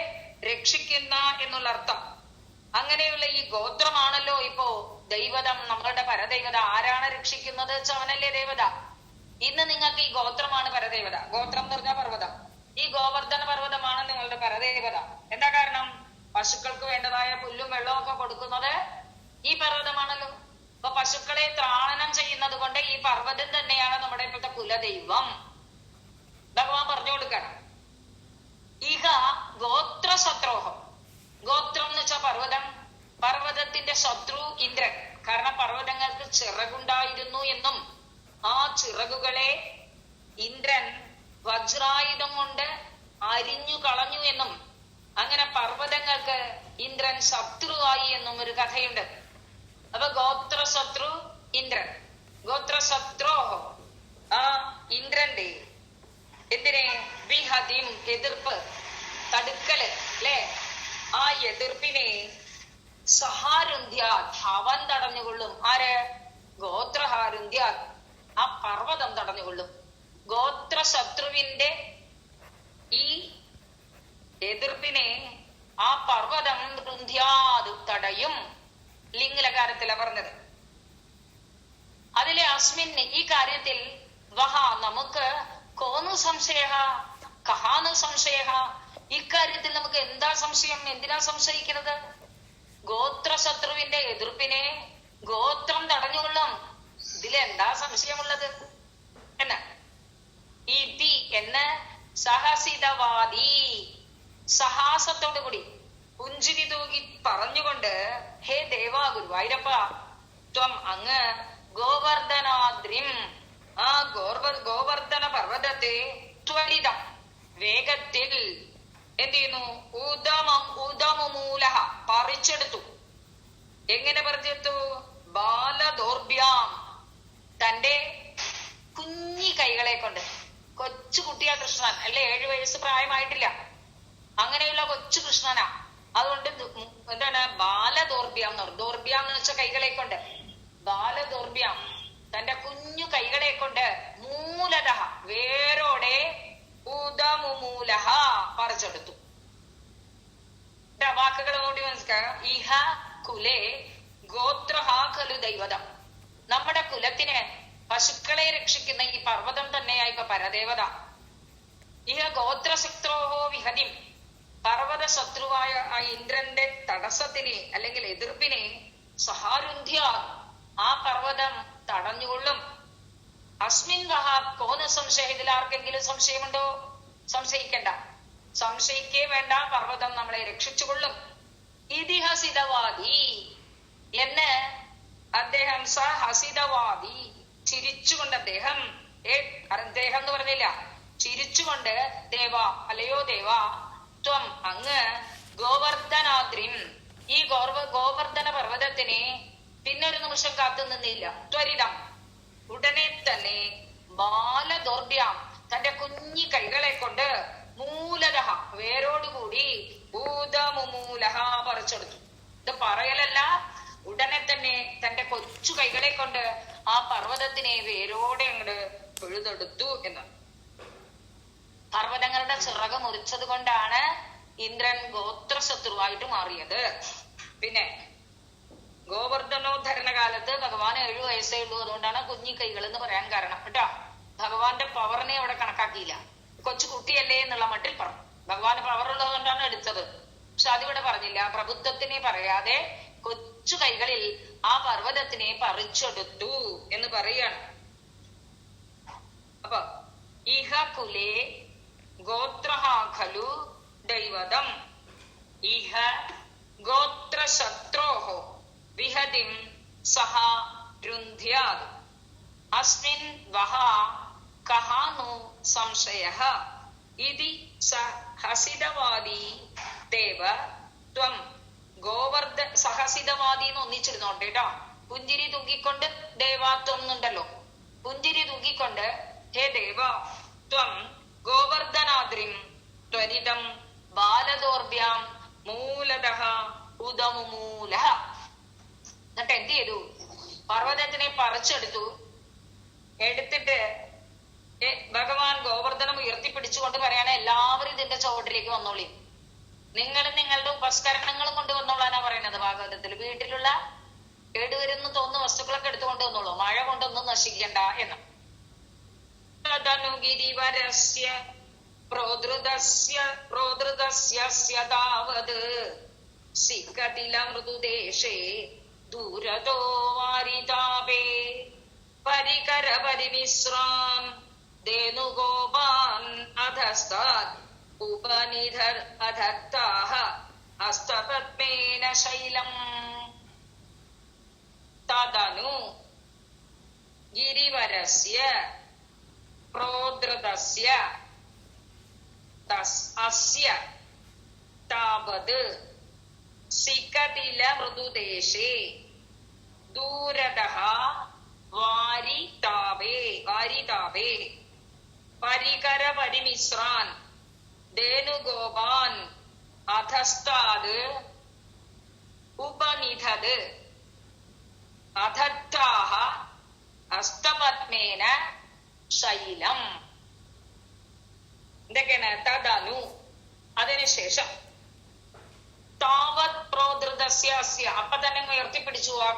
രക്ഷിക്കുന്ന എന്നുള്ള അർത്ഥം. അങ്ങനെയുള്ള ഈ ഗോത്രമാണല്ലോ ഇപ്പോ ദൈവതം, നമ്മളുടെ പരദൈവത. ആരാണ് രക്ഷിക്കുന്നത് വെച്ചാൽ അവനല്ലേ ദേവത. ഇന്ന് നിങ്ങൾക്ക് ഈ ഗോത്രമാണ് പരദേവത. ഗോത്രം എന്ന് പറഞ്ഞാൽ പർവ്വതം. ഈ ഗോവർദ്ധന പർവ്വതമാണ് നിങ്ങളുടെ പരദേവത. എന്താ കാരണം? പശുക്കൾക്ക് വേണ്ടതായ പുല്ലും വെള്ളവും ഒക്കെ കൊടുക്കുന്നത് ഈ പർവ്വതമാണല്ലോ. അപ്പൊ പശുക്കളെ ത്രാണനം ചെയ്യുന്നത് കൊണ്ട് ഈ പർവ്വതം തന്നെയാണ് നമ്മുടെ ഇപ്പോഴത്തെ കുലദൈവം. ഭഗവാൻ പറഞ്ഞു കൊടുക്കണം. ഇഹ ഗോത്രശത്രോഹം. ഗോത്രം എന്ന് വെച്ചാൽ പർവ്വതം. പർവ്വതത്തിന്റെ ശത്രു ഇന്ദ്രൻ. കാരണം പർവ്വതങ്ങൾക്ക് ചിറകുണ്ടായിരുന്നു എന്നും ആ ചിറകുകളെ ഇന്ദ്രൻ വജ്രായുധം കൊണ്ട് അരിഞ്ഞു കളഞ്ഞു എന്നും, അങ്ങനെ പർവ്വതങ്ങൾക്ക് ഇന്ദ്രൻ ശത്രുവായി എന്നും ഒരു കഥയുണ്ട്. അപ്പൊ ഗോത്രശത്രു ഇന്ദ്രൻ. ഗോത്രശത്രോഹം ആ ഇന്ദ്രന്റെ എന്തിനെ? വിഹതിം എതിർപ്പ്, തടുക്കല് അല്ലെ. ആ എതിർപ്പിനെ സഹാരുന്ധ്യാ അവൻ തടഞ്ഞുകൊള്ളും. ആര്? ഗോത്രഹാരുന്ധ്യാ ആ പർവ്വതം തടഞ്ഞുകൊള്ളും. ഗോത്രശത്രുവിന്റെ ഈ എതിർപ്പിനെ ആ പർവ്വതം രുന്ധ്യാത് തടയും. ലിംഗലകാരത്തില പറഞ്ഞത്. അതിലെ അസ്മിൻ ഈ കാര്യത്തിൽ വഹ നമുക്ക് കോന്നു സംശയ കഹാനു സംശയ. ഇക്കാര്യത്തിൽ നമുക്ക് എന്താ സംശയം? എന്തിനാ സംശയിക്കുന്നത്? ഗോത്രശത്രുവിന്റെ എതിർപ്പിനെ ഗോത്രം തടഞ്ഞുകൊള്ളും. ഇതിലെന്താ സംശയമുള്ളത് എന്ന്. ഇതി എന്ന് സഹസിതവാദി സഹാസത്തോടു കൂടി പുഞ്ചിരി തൂകി പറഞ്ഞുകൊണ്ട്, ഹേ ദേവാ ഗുരുവായൂരപ്പ, ത്വം അങ്ങ് ഗോവർദ്ധനാദ്രിം ആ ഗോവർദ്ധന പർവ്വതത്തെ ത്വരിതം വേഗത്തിൽ എന്ത് ചെയ്യുന്നു? ഉദമുമൂലഃ പറിച്ചെടുത്തു. എങ്ങനെ പറിച്ചെടുത്തു? ബാലദൗർഭ്യാം തന്റെ കുഞ്ഞി കൈകളെ കൊണ്ട്. കൊച്ചു കുട്ടിയാ കൃഷ്ണൻ അല്ലെ, 7 വയസ്സ് പ്രായമായിട്ടില്ല. അങ്ങനെയുള്ള കൊച്ചു കൃഷ്ണനാ. അതുകൊണ്ട് എന്താണ് ബാലദോർഭ്യം എന്ന് പറയും. ദോർഭ്യം എന്ന് വെച്ചാൽ കൈകളെ കൊണ്ട്. ബാലദോർഭ്യം തന്റെ കുഞ്ഞു കൈകളെ കൊണ്ട് മൂലത വേരോടെ ഉദമുമൂലഹ പറിച്ചെടുത്തു. വാക്കുകൾ കൂടി മനസ്സിലാക്കാം. ഇഹ കുലേ ഗോത്രഹ ഖലു ദൈവതം. നമ്മുടെ കുലത്തിന് പശുക്കളെ രക്ഷിക്കുന്ന ഈ പർവ്വതം തന്നെയാ ഇപ്പൊ പരദേവത. ഇഹ ഗോത്രശത്രോഹോ വിഹതിം. പർവ്വത ശത്രുവായ ആ ഇന്ദ്രന്റെ തടസ്സത്തിനെ അല്ലെങ്കിൽ എതിർപ്പിനെ സഹാരുന്ധ്യ ആ പർവ്വതം തടഞ്ഞുകൊള്ളും. അസ്മിൻ വഹ കോന സംശയം. ഇതിൽ ആർക്കെങ്കിലും സംശയമുണ്ടോ? സംശയിക്കണ്ട, സംശയിക്കേ വേണ്ട. പർവ്വതം നമ്മളെ രക്ഷിച്ചുകൊള്ളും. ഇതിഹസിതവാദി എന്ന് അദ്ദേഹം സഹസിതവാദി ചിരിച്ചുകൊണ്ട് അദ്ദേഹം അദ്ദേഹം എന്ന് പറഞ്ഞില്ല, ചിരിച്ചുകൊണ്ട് ദേവ അല്ലയോ ദേവ ത്വം അങ്ങ് ഗോവർദ്ധനാദ്രിം ഈ ഗോവർദ്ധന പർവ്വതത്തിനെ പിന്നൊരു നിമിഷം കാത്തു നിന്നില്ല. ത്വരിതം ഉടനെ തന്നെ ബാലദോർഭ്യം തന്റെ കുഞ്ഞി കൈകളെ കൊണ്ട് മൂലത വേരോടുകൂടി ഭൂതമുമൂലഹ പറിച്ചെടുത്തു. ഇത് പറയലല്ല, ഉടനെ തന്നെ തന്റെ കൊച്ചു കൈകളെ കൊണ്ട് ആ പർവ്വതത്തിനെ വേരോടെ അങ്ങോട്ട് പിഴുതെടുത്തു എന്ന്. പർവ്വതങ്ങളുടെ ചിറക് മുറിച്ചത് കൊണ്ടാണ് ഇന്ദ്രൻ ഗോത്രശത്രുവായിട്ട് മാറിയത്. പിന്നെ ഗോവർദ്ധനോദ്ധരണ കാലത്ത് ഭഗവാൻ 7 വയസ്സേ ഉള്ളൂ. അതുകൊണ്ടാണ് കുഞ്ഞി കൈകൾ എന്ന് പറയാൻ കാരണം കേട്ടോ. ഭഗവാന്റെ പവറിനെ അവിടെ കണക്കാക്കിയില്ല. കൊച്ചു കുട്ടിയല്ലേ എന്നുള്ള മട്ടിൽ പറഞ്ഞു. ഭഗവാന് പവർ ഉള്ളത് കൊണ്ടാണ് എടുത്തത്. പക്ഷെ അതിവിടെ പറഞ്ഞില്ല. പ്രബുദ്ധത്തിനെ പറയാതെ കൊച്ചു കൈകളിൽ ആ പർവ്വതത്തിനെ പറിച്ചെടുത്തു എന്ന് പറയാണ്. അപ്പൊ ഇഹ കുലേ ഗോത്രഹ ഖലു ദൈവതം ഇഹ ഗോത്രശത്രോഹോ വിഹതിം സഹ രുന്ധ്യാത് അസ്മിൻ വഹ കഹാനു സംശയഃ ഇതി സഹസിതവാദി ദേവ ത്വം സഹസിതവാദി എന്ന് ഒന്നിച്ചിരുന്നോട്ടെ കേട്ടോ. പുഞ്ചിരി തൂക്കിക്കൊണ്ട് ദേവാത്വം എന്നുണ്ടല്ലോ. പുഞ്ചിരി തൂക്കിക്കൊണ്ട് ഹേ ദേവ ത്വം ഗോവർദ്ധനാദ്രിം ത്വരിതം ബാലദോർഭ്യാം മൂലതഃ ഉദമുമൂലഃ. എന്നിട്ട് എന്ത് ചെയ്തു? പർവ്വതത്തിനെ പറിച്ചെടുത്തു. എടുത്തിട്ട് ഭഗവാൻ ഗോവർദ്ധനം ഉയർത്തിപ്പിടിച്ചുകൊണ്ട് പറയാണ്, എല്ലാവരും ഇതിന്റെ ചുവട്ടിലേക്ക് വന്നോളി. നിങ്ങളും നിങ്ങളുടെ ഉപസ്കരണങ്ങളും കൊണ്ടുവന്നോളാനാ പറയുന്നത് ഭാഗവതത്തിൽ. വീട്ടിലുള്ള കേടുവരുന്ന് തോന്നുന്ന വസ്തുക്കളൊക്കെ എടുത്തുകൊണ്ട് വന്നോളൂ, മഴ കൊണ്ടൊന്നും നശിക്കണ്ട എന്ന്. തദനുഗിരിവരസ്യ പ്രോധൃതസ്യ താവത് സിക്കതില മൃദുദേശേ ദൂരതോ വാരിതാപേ പരികര പരിമിശ്രാൻ ധേനുഗോപാൻ അധസ്താത് ഉപനിധർ അധത്താഹ ഹസ്തപത്മേന ശൈലം. തദനു ഗിരിവരസ്യ പ്രോധൃതസ്യ അസ്യ താവത് സികതില മൃദുദേശേ ദൂരതഃ വാരിതാപേ പരികര പരിമിശ്രാൻ ധേനുഗോപാൻ അധസ്താത് ഉപനിധത് അധത്താഹ ഹസ്തപത്മേന ശൈലം. എന്തൊക്കെയാണ്? തദനു അതിനുശേഷം താവത് പ്രോധൃതസ്യ അസ്യ അപ്പൊ തന്നെ ഉയർത്തിപ്പിടിച്ചു ആ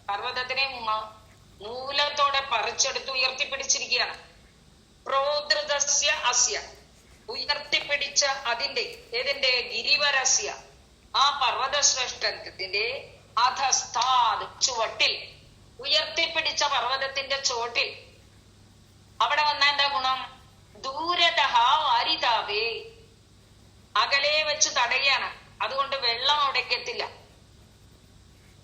പർവ്വതത്തിനെ മൂലത്തോടെ പറിച്ചെടുത്ത് ഉയർത്തിപ്പിടിച്ചിരിക്കുകയാണ്. പ്രോധൃതസ്യ അസ്യ ഉയർത്തിപ്പിടിച്ച അതിന്റെ ഏതിന്റെ? ഗിരിവരസ്യ ആ പർവ്വതശ്രേഷ്ഠത്തിന്റെ അധസ്ഥാത് ചുവട്ടിൽ ഉയർത്തിപ്പിടിച്ച പർവ്വതത്തിന്റെ ചുവട്ടിൽ അവിടെ വന്ന എന്താ ഗുണം? ദൂരതഃ വാരിതാപേ അകലെ വെച്ച് തടയാണ്. അതുകൊണ്ട് വെള്ളം അവിടേക്ക് എത്തില്ല.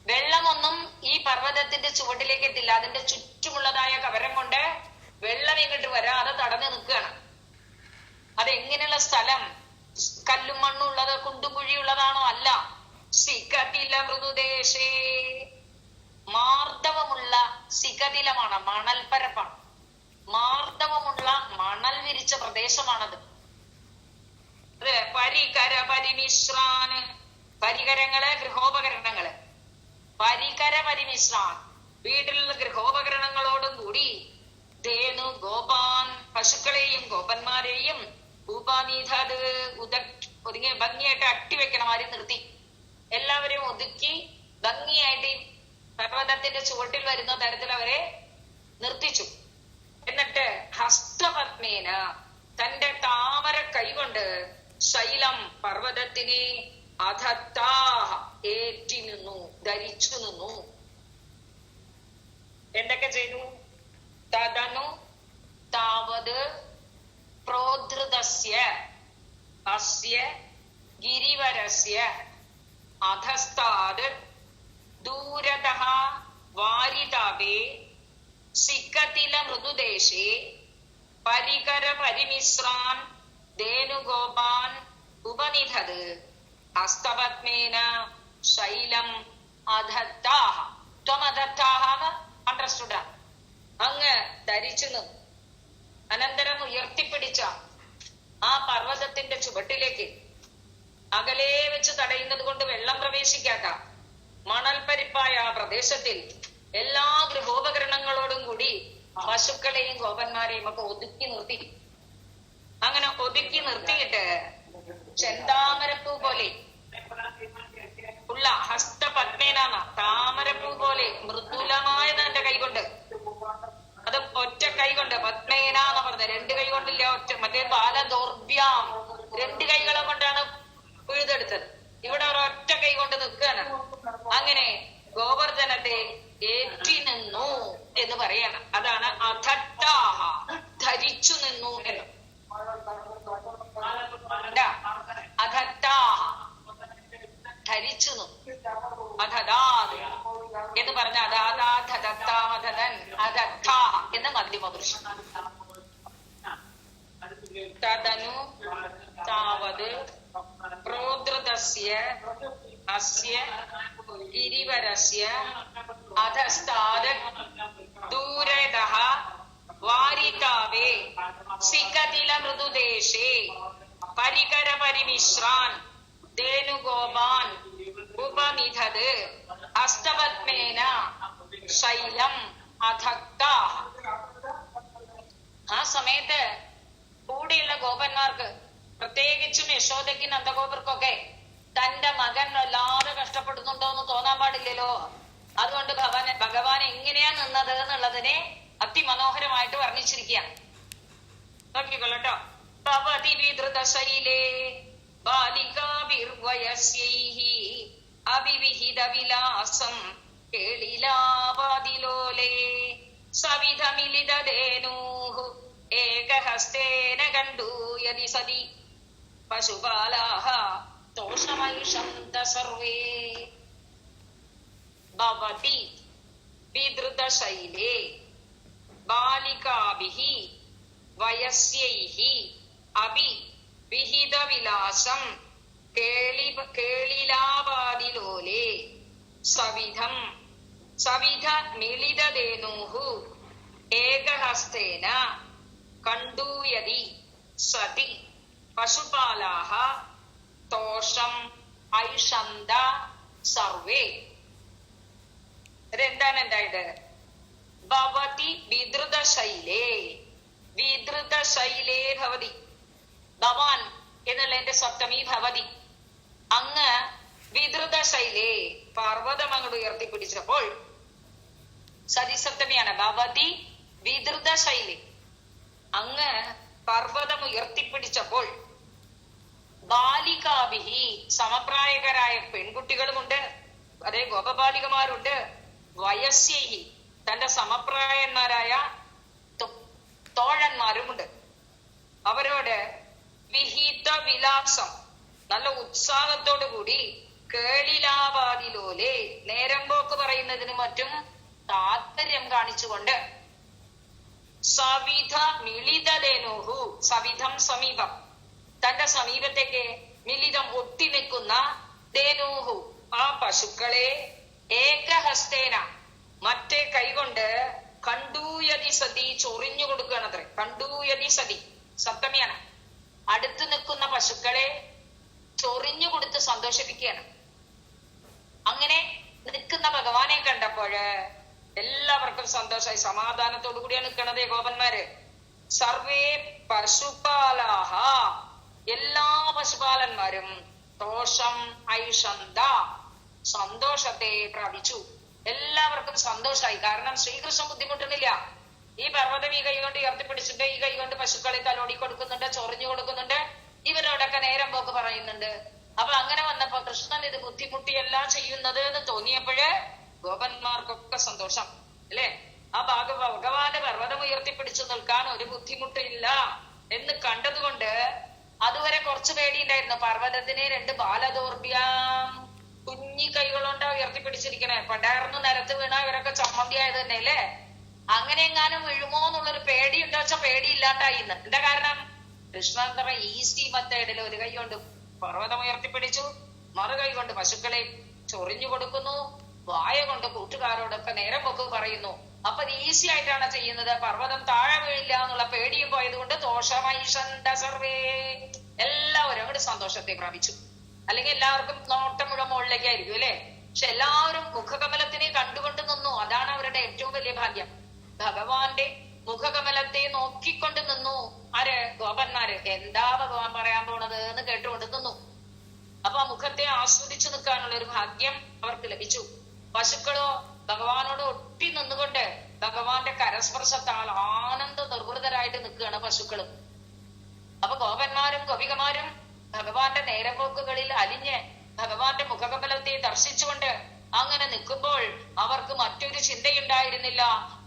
വെള്ളമൊന്നും ഈ പർവ്വതത്തിന്റെ ചുവട്ടിലേക്ക് എത്തില്ല. അതിന്റെ ചുറ്റുമുള്ളതായ കവരം കൊണ്ട് വെള്ളം ഇങ്ങോട്ട് വരാതെ തടഞ്ഞു നിൽക്കുകയാണ്. അതെങ്ങനെയുള്ള സ്ഥലം? കല്ലും മണ്ണും ഉള്ളത്, കുണ്ടും കുഴിയുള്ളതാണോ? അല്ല. സികതില മൃദുദേശേ മാർദ്ദവമുള്ള സികതിലമാണ്, മണൽപ്പരപ്പാണ്. മാർദ്ദവമുള്ള മണൽ വിരിച്ച പ്രദേശമാണത്. അത് പരികര പരിമിശ്രാന്, പരികരങ്ങള് ഗൃഹോപകരണങ്ങള്, പരികര പരിമിശ്രാൻ വീട്ടിലുള്ള ഗൃഹോപകരണങ്ങളോടും കൂടി ധേനു ഗോപാൻ പശുക്കളെയും ഗോപന്മാരെയും ഉപനിധത് ഒതുങ്ങി ഭംഗിയായിട്ട് അട്ടിവെക്കണം. ആരും നിർത്തി, എല്ലാവരെയും ഒതുക്കി ഭംഗിയായിട്ട് പർവ്വതത്തിന്റെ ചുവട്ടിൽ വരുന്ന തരത്തിൽ അവരെ നിർത്തിച്ചു. എന്നിട്ട് ഹസ്തപത്മേന തന്റെ താമര കൈകൊണ്ട് ശൈലം പർവ്വതത്തിനെ അധത്താഹ ഏറ്റി നിന്നു, ധരിച്ചു നിന്നു. എന്തൊക്കെ ചെയ്തു? തദനു താവത് പ്രോധൃതസ്യ അസ്യ ഗിരിവരസ്യ അധസ്താത് ദൂരതഃ വാരിതാപേ സിക്കതില മൃദുദേശേ പരികര പരിമിശ്രാൻ ധേനുഗോപാൻ ഉപനിധത് ഹസ്തപത്മേന ശൈലം അധത്താഹ. ത്വമധത്താഹ അണ്ടർസ്റ്റുഡ. അങ്ങ് ധരിച്ചു നിന്നു. അനന്തരം ഉയർത്തിപ്പിടിച്ച ആ പർവ്വതത്തിന്റെ ചുവട്ടിലേക്ക് അകലെ വെച്ച് തടയുന്നത് കൊണ്ട് വെള്ളം പ്രവേശിക്കാത്ത മണൽപ്പരിപ്പായ ആ പ്രദേശത്തിൽ എല്ലാ ഗൃഹോപകരണങ്ങളോടും കൂടി പശുക്കളെയും ഗോപന്മാരെയും ഒക്കെ ഒതുക്കി നിർത്തി. അങ്ങനെ ഒതുക്കി നിർത്തിയിട്ട് ചെന്താമരപ്പൂ പോലെ ഉള്ള ഹസ്തപത്മേനാണ്, താമരപ്പൂ പോലെ മൃദുലമായ തന്റെ കൈകൊണ്ട്, അത് ഒറ്റ കൈകൊണ്ട് പത്മേനാന്ന് പറഞ്ഞത്, രണ്ട് കൈ കൊണ്ടില്ല, ഒറ്റ മറ്റേ ബാലദൗർഭ്യം രണ്ട് കൈകളെ കൊണ്ടാണ് പിഴുതെടുത്തത്. ഇവിടെ ഒരൊറ്റ കൈ കൊണ്ട് നിൽക്കുകയാണ്. അങ്ങനെ ഗോവർദ്ധനത്തെ ഏറ്റി നിന്നു എന്ന് പറയണം. അതാണ് അധത്താഹ, ധരിച്ചു നിന്നു എന്ന്. അധത്താഹ ധരിച്ചു നിന്നു. അധദാത് എന്ന് പറഞ്ഞ അധാതാധദത്താമധൻ അധത്താഹ എന്ന് മധ്യമപുരുഷൻ. തദനു താവത് പ്രോധൃതസ്യ അസ്യ ഗിരിവരസ്യ അധസ്താത് ദൂരതഃ വാരിതാവേ സികതില മൃദുദേശേ പരികര പരിമിശ്രാൻ ധേനുഗോപാൻ ഉപനിധത് ഹസ്തപത്മേന ശൈലം അധത്താഹ. ആ സമയത്ത് കൂടെയുള്ള ഗോപന്മാർക്ക്, പ്രത്യേകിച്ചും യശോദയ്ക്കും നന്ദഗോപർക്കൊക്കെ തന്റെ മകൻ വല്ലാതെ കഷ്ടപ്പെടുന്നുണ്ടോ എന്ന് തോന്നാൻ പാടില്ലല്ലോ. അതുകൊണ്ട് ഭഗവാൻ എങ്ങനെയാ നിന്നത് എന്നുള്ളതിനെ അതിമനോഹരമായിട്ട് വർണ്ണിച്ചിരിക്കുകയാണ്. നോക്കിക്കൊള്ളട്ടോ. ഭവതി വിധൃതശൈലേ ബാലികാഭിർവയസ്യൈഹി അവിവിഹിത വിലാസം കേളിലാവാദിലോലേ സവിധമിലിതധേനൂഃ ഏകഹസ്തേന കണ്ടൂയതി സതി പശുപാലാഃ തോഷമൈഷന്ത സർവേ. ഭവതി വിധൃതശൈലേ ബാലികാഭിഃ വയസ്യൈഃ അഭി വിഹിത വിലാസം കേളിലാവാദിലോലേ സവിധ മിളിതധേനൂഃ ഏകഹസ്തേന കണ്ടൂയതി സതി പശുപാലാഃ തോഷം ഐഷന്ത സർവേ. ഇതെന്താണ് ഉണ്ടായത്? ഭവതി വിധൃതശൈലേ, വിധൃതശൈലേ ഭവതി. ഭവാൻ എന്നുള്ളതിന്റെ സപ്തമി ഭവതി. അങ്ങ് വിധൃതശൈലേ പർവ്വതം അങ്ങോട്ട് ഉയർത്തിപ്പിടിച്ചപ്പോൾ, സതിസപ്തമിയാണ്. ഭവതി വിധൃതശൈലേ, അങ്ങ് പർവ്വതം ഉയർത്തിപ്പിടിച്ചപ്പോൾ ബാലികാഭിഹി സമപ്രായകരായ പെൺകുട്ടികളുമുണ്ട്, അതേ ഗോപബാലികമാരുണ്ട്. വയസ്യൈഹി തന്റെ സമപ്രായന്മാരായ തോഴന്മാരുമുണ്ട്. അവരോട് വിഹിത വിലാസം നല്ല ഉത്സാഹത്തോടു കൂടി കേളിലാവാദിലോലെ നേരമ്പോക്ക് പറയുന്നതിന് മറ്റും താത്പര്യം കാണിച്ചുകൊണ്ട് സവിധ മിളിതധേനുഹു സവിധം സമീപം തന്റെ സമീപത്തേക്ക് മിലിതം ഒട്ടി നിൽക്കുന്ന ധേനുഹു ആ പശുക്കളെ ഏകഹസ്തേന മറ്റേ കൈകൊണ്ട് കണ്ടൂയതി സതി ചൊറിഞ്ഞു കൊടുക്കുകയാണത്രേ. കണ്ടൂയതി സതി സപ്തമിയാണ്. അടുത്ത് നിൽക്കുന്ന പശുക്കളെ ചൊറിഞ്ഞു കൊടുത്ത് സന്തോഷിപ്പിക്കുകയാണ്. അങ്ങനെ നിൽക്കുന്ന ഭഗവാനെ കണ്ടപ്പോഴ് എല്ലാവർക്കും സന്തോഷമായി, സമാധാനത്തോടു കൂടിയാണ് നിൽക്കണതേ ഗോപന്മാര്. സർവേ പശുപാലാഹ, എല്ലാ പശുപാലന്മാരും ദോഷം ഐഷന്ത, സന്തോഷത്തെ പ്രാപിച്ചു. എല്ലാവർക്കും സന്തോഷമായി. കാരണം ശ്രീകൃഷ്ണൻ ബുദ്ധിമുട്ടുന്നില്ല. ഈ പർവ്വതം ഈ കൈ കൊണ്ട് ഉയർത്തിപ്പിടിച്ചിട്ട് ഈ കൈ കൊണ്ട് പശുക്കളെ തലോടി കൊടുക്കുന്നുണ്ട്, ചൊറിഞ്ഞു കൊടുക്കുന്നുണ്ട്, ഇവരോടൊക്കെ നേരം പോക്ക് പറയുന്നുണ്ട്. അപ്പൊ അങ്ങനെ വന്നപ്പോ കൃഷ്ണൻ ഇത് ബുദ്ധിമുട്ടിയല്ല ചെയ്യുന്നത് എന്ന് തോന്നിയപ്പോഴ് ഗോപന്മാർക്കൊക്കെ സന്തോഷം അല്ലെ. ആ ഭഗവാന്റെ പർവ്വതം ഉയർത്തിപ്പിടിച്ചു നിൽക്കാൻ ഒരു ബുദ്ധിമുട്ടില്ല എന്ന് കണ്ടതുകൊണ്ട് അതുവരെ കുറച്ചു പേടിയുണ്ടായിരുന്നു. പർവ്വതത്തിന് 2 ബാലദോർഭ്യാം, കുഞ്ഞി കൈകളുണ്ടാ ഉയർത്തിപ്പിടിച്ചിരിക്കണേ. പണ്ടായിരുന്നു നിലത്ത് വീണ ഇവരൊക്കെ ചമ്മന്തിയായത് തന്നെ അല്ലേ. അങ്ങനെ എങ്ങാനും വീഴുമോ എന്നുള്ളൊരു പേടി ഉണ്ടോ വെച്ചാൽ പേടി ഇല്ലാണ്ടായിന്ന്. എന്താ കാരണം? കൃഷ്ണൻ എന്താ പറയുക, ഈസി മെത്തേഡിൽ ഒരു കൈ കൊണ്ട് പർവ്വതം ഉയർത്തിപ്പിടിച്ചു, മറു കൈ കൊണ്ട് പശുക്കളെ ചൊറിഞ്ഞു കൊടുക്കുന്നു, വായ കൊണ്ട് കൂട്ടുകാരോടൊക്കെ നേരം പോക്ക് പറയുന്നു. അപ്പൊ ഇത് ഈസി ആയിട്ടാണ് ചെയ്യുന്നത്. പർവ്വതം താഴെ വീഴില്ല എന്നുള്ള പേടിയും പോയത് കൊണ്ട് ദോഷമൈഷന്ത സർവേ, എല്ലാവരും അങ്ങോട്ട് സന്തോഷത്തെ പ്രാപിച്ചു. അല്ലെങ്കിൽ എല്ലാവർക്കും നോട്ടം മുഴുവൻ മുകളിലേക്കായിരിക്കും അല്ലെ. പക്ഷെ എല്ലാവരും മുഖകമലത്തിനെ കണ്ടുകൊണ്ട് നിന്നു. അതാണ് അവരുടെ ഏറ്റവും വലിയ ഭാഗ്യം. ഭഗവാന്റെ മുഖകമലത്തെ നോക്കിക്കൊണ്ട് നിന്നു ആര്? ഗോപന്മാര്. എന്താ ഭഗവാൻ പറയാൻ പോണത് എന്ന് കേട്ടുകൊണ്ട് നിന്നു. അപ്പൊ ആ മുഖത്തെ ആസ്വദിച്ചു നിൽക്കാനുള്ള ഒരു ഭാഗ്യം അവർക്ക് ലഭിച്ചു. പശുക്കളോ ഭഗവാനോട് ഒട്ടി നിന്നുകൊണ്ട് ഭഗവാന്റെ കരസ്പർശത്താൽ ആനന്ദ നിർവൃതരായിട്ട് നിൽക്കുകയാണ് പശുക്കളും. അപ്പൊ ഗോപന്മാരും ഗോപികമാരും ഭഗവാന്റെ നേരപോക്കുകളിൽ അലിഞ്ഞ് ഭഗവാന്റെ മുഖകമലത്തെ ദർശിച്ചുകൊണ്ട് അങ്ങനെ നിൽക്കുമ്പോൾ അവർക്ക് മറ്റൊരു ചിന്തയുണ്ടായിരുന്നില്ല.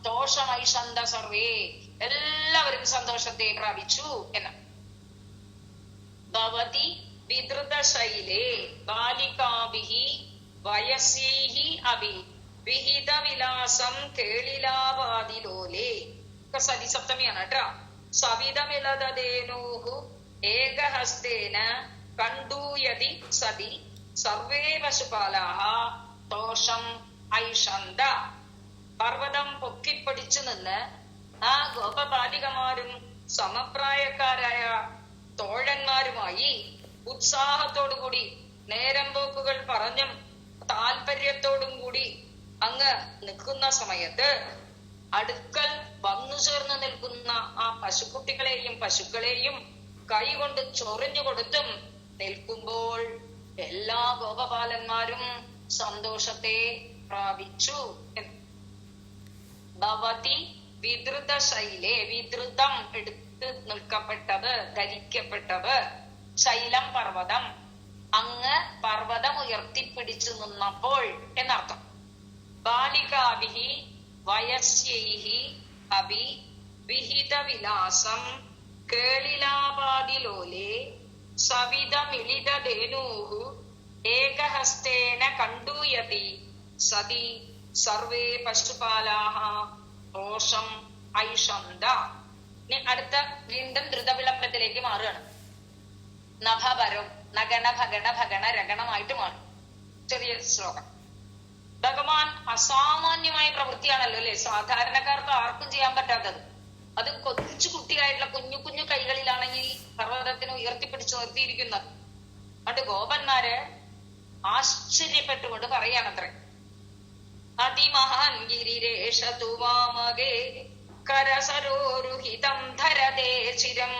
ദോഷമൈഷന്ത സർവേ, എല്ലാവരും സന്തോഷത്തെ പ്രാപിച്ചു എന്ന്. ഭവതി വിധൃതശൈലേ ബാലികാഭിഹി വയസ്യൈഹി അഭി വിഹിത വിലാസം കേളിലാവാദിലോലേ. സതിസപ്തമിയാണ് കേട്ടോ. സവിതമിലതേനോഹു ഏകഹസ്തേന കണ്ടൂയതി സതി സർവേ പശുപാലാഹ ദോഷം ഐഷന്ത. പർവ്വതം പൊക്കിപ്പിടിച്ചു നിന്ന് ആ ഗോപബാലികമാരും സമപ്രായക്കാരായ തോഴന്മാരുമായി ഉത്സാഹത്തോടുകൂടി നേരം പോക്കുകൾ പറഞ്ഞും താല്പര്യത്തോടും കൂടി അങ്ങ് നിൽക്കുന്ന സമയത്ത് അടുക്കൽ വന്നു ചേർന്ന് നിൽക്കുന്ന ആ പശുക്കുട്ടികളെയും പശുക്കളെയും കൈകൊണ്ട് ചൊറിഞ്ഞു കൊടുത്തും നിൽക്കുമ്പോൾ എല്ലാ ഗോപപാലന്മാരും സന്തോഷത്തെ പ്രാപിച്ചു. ഭവതി വിധൃത ശൈലേ, വിധൃതം എടുത്ത് നിൽക്കപ്പെട്ടത്, ധരിക്കപ്പെട്ടത്. ശൈലം പർവ്വതം, അങ്ങ് പർവ്വതം ഉയർത്തിപ്പിടിച്ചു നിന്നപ്പോൾ എന്നർത്ഥം. ബാലികാഭിഹി വയസ്യൈഹി അഭി വിഹിത വിലാസം കേളിലാപാദിലോലേ സവിതമിളിതധേനൂഹു ഏകഹസ്തേന കണ്ടൂയതി സതി സർവേ പശുപാലാഹ ദോഷം ഐഷന്ത. ഇനി അടുത്ത വീണ്ടും ദ്രുതവിളംബത്തിലേക്ക് മാറുകയാണ്. നഭപരം നഗണ ഭഗണ ഭഗണ രഗണമായിട്ട് മാറും. ചെറിയ ശ്ലോകം. ഭഗവാൻ അസാമാന്യമായ പ്രവൃത്തിയാണല്ലോ അല്ലെ, സാധാരണക്കാർക്ക് ആർക്കും ചെയ്യാൻ പറ്റാത്തത്. അത് കൊച്ചു കുട്ടിയായിട്ടുള്ള കുഞ്ഞു കുഞ്ഞു കൈകളിലാണെങ്കിൽ പർവ്വതത്തിന് ഉയർത്തിപ്പിടിച്ചു നിർത്തിയിരിക്കുന്നത്. അതുകൊണ്ട് ഗോപന്മാര് ആശ്ചര്യപ്പെട്ടുകൊണ്ട് പറയാണത്രേ. അതിമഹാൻ ഗിരിരേഷ തുവാമകേ കരസരോരുഹിതം ധരതേ ചിരം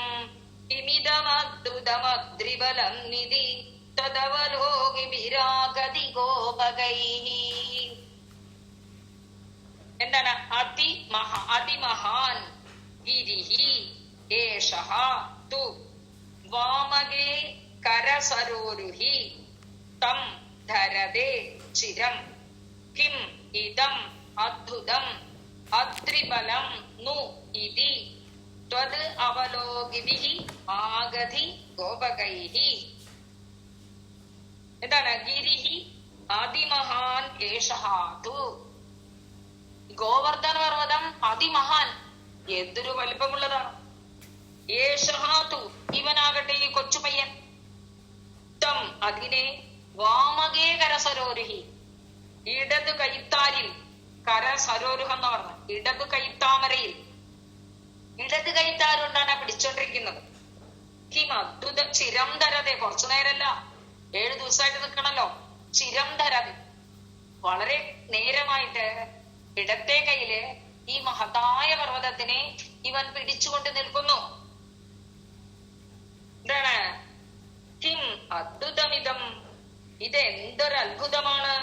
ഇമിതമദ്ഭുതമദ്രിബലം നിധി തദവലോകിഭിരാഗതി ഗോപകൈഹി. എന്താണ്? അതിമഹാൻ ഗിരിഹി ഏഷഃ തു വാമകേ കരസരോരുഹി തം ധരതേ ചിരം കിം ഇദം അദ്ഭുതം അദ്രിബലം नु इति त्वद् അവലോകിഭിः ആഗതി ഗോപകൈഃ. എന്താണ്? ഗിരിഹി അതിമഹാൻ ഏഷഃ തു. ഗോവർദ്ധന പർവ്വതം അതിമഹാൻ, എന്തൊരു വലിപ്പമുള്ളതാണ്. ഏഷഃ തു, ഇവനാകട്ടെ ഈ കൊച്ചു പയ്യൻ. തം, അതിനെ വാമകേ കരസരോരുഹി, ഇടതു കൈത്താരിൽ, കരസരോരുഹം എന്ന് പറഞ്ഞ ഇടതു കൈത്താമരയിൽ, ഇടത് കൈത്താരുകൊണ്ടാണ് പിടിച്ചോണ്ടിരിക്കുന്നത്. കിം അദ്ഭുത ചിരം ധരതെ, കുറച്ചു നേരല്ല 7 ദിവസമായിട്ട് നിൽക്കണല്ലോ. ചിരം ധരതെ, വളരെ നേരമായിട്ട് ഇടത്തെ കയ്യില് ഈ മഹത്തായ പർവ്വതത്തിനെ ഇവൻ പിടിച്ചുകൊണ്ട് നിൽക്കുന്നു. എന്താണ്? കിം അദ്ഭുതമിതം, ഇത് എന്തൊരു അത്ഭുതമാണ്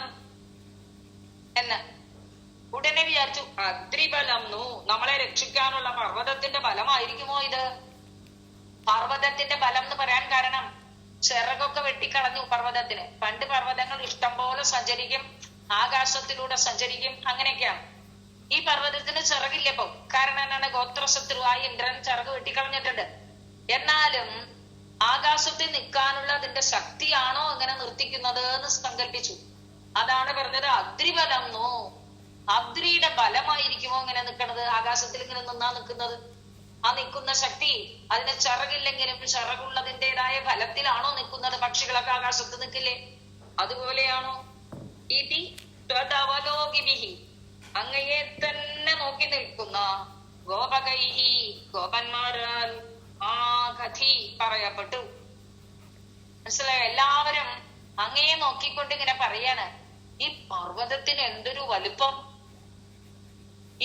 എന്ന്. ഉടനെ വിചാരിച്ചു, അദ്രിബലം നു, നമ്മളെ രക്ഷിക്കാനുള്ള പർവ്വതത്തിന്റെ ബലമായിരിക്കുമോ ഇത്? പർവ്വതത്തിന്റെ ബലം എന്ന് പറയാൻ കാരണം ചിറകൊക്കെ വെട്ടിക്കളഞ്ഞു പർവ്വതത്തിന്. പണ്ട് പർവ്വതങ്ങൾ ഇഷ്ടം പോലെ സഞ്ചരിക്കും, ആകാശത്തിലൂടെ സഞ്ചരിക്കും, അങ്ങനെയൊക്കെയാണ്. ഈ പർവ്വതത്തിന് ചിറകില്ലപ്പോ. കാരണം എന്താണ്? ഗോത്രശത്രുവായ ഇന്ദ്രൻ ചിറക് വെട്ടിക്കളഞ്ഞിട്ടുണ്ട്. എന്നാലും ആകാശത്തിൽ നിൽക്കാനുള്ള അതിന്റെ ശക്തിയാണോ അങ്ങനെ നിർത്തിക്കുന്നത് എന്ന് സങ്കല്പിച്ചു. അതാണ് പറഞ്ഞത് അദ്രിബലം നോ, അദ്രിയുടെ ബലമായിരിക്കുമോ ഇങ്ങനെ നിൽക്കണത്? ആകാശത്തിൽ ഇങ്ങനെ നിന്നാ നിൽക്കുന്നത്. ആ നിൽക്കുന്ന ശക്തി അതിന് ചിറകില്ലെങ്കിലും ചിറകുള്ളതിൻ്റെതായ ബലത്തിലാണോ നിൽക്കുന്നത്? പക്ഷികളൊക്കെ ആകാശത്ത് നിൽക്കില്ലേ? അതുപോലെയാണോ? ഇതി ത്വദവലോകിഭിഹി, അങ്ങയെ തന്നെ നോക്കി നിൽക്കുന്ന ഗോപകൈഹി, ഗോപന്മാരാൽ ആ കഥി പറയപ്പെട്ടു. മനസ്സിലായോ? എല്ലാവരും അങ്ങയെ നോക്കിക്കൊണ്ട് ഇങ്ങനെ പറയാണ്, ഈ പർവ്വതത്തിന് എന്തൊരു വലുപ്പം,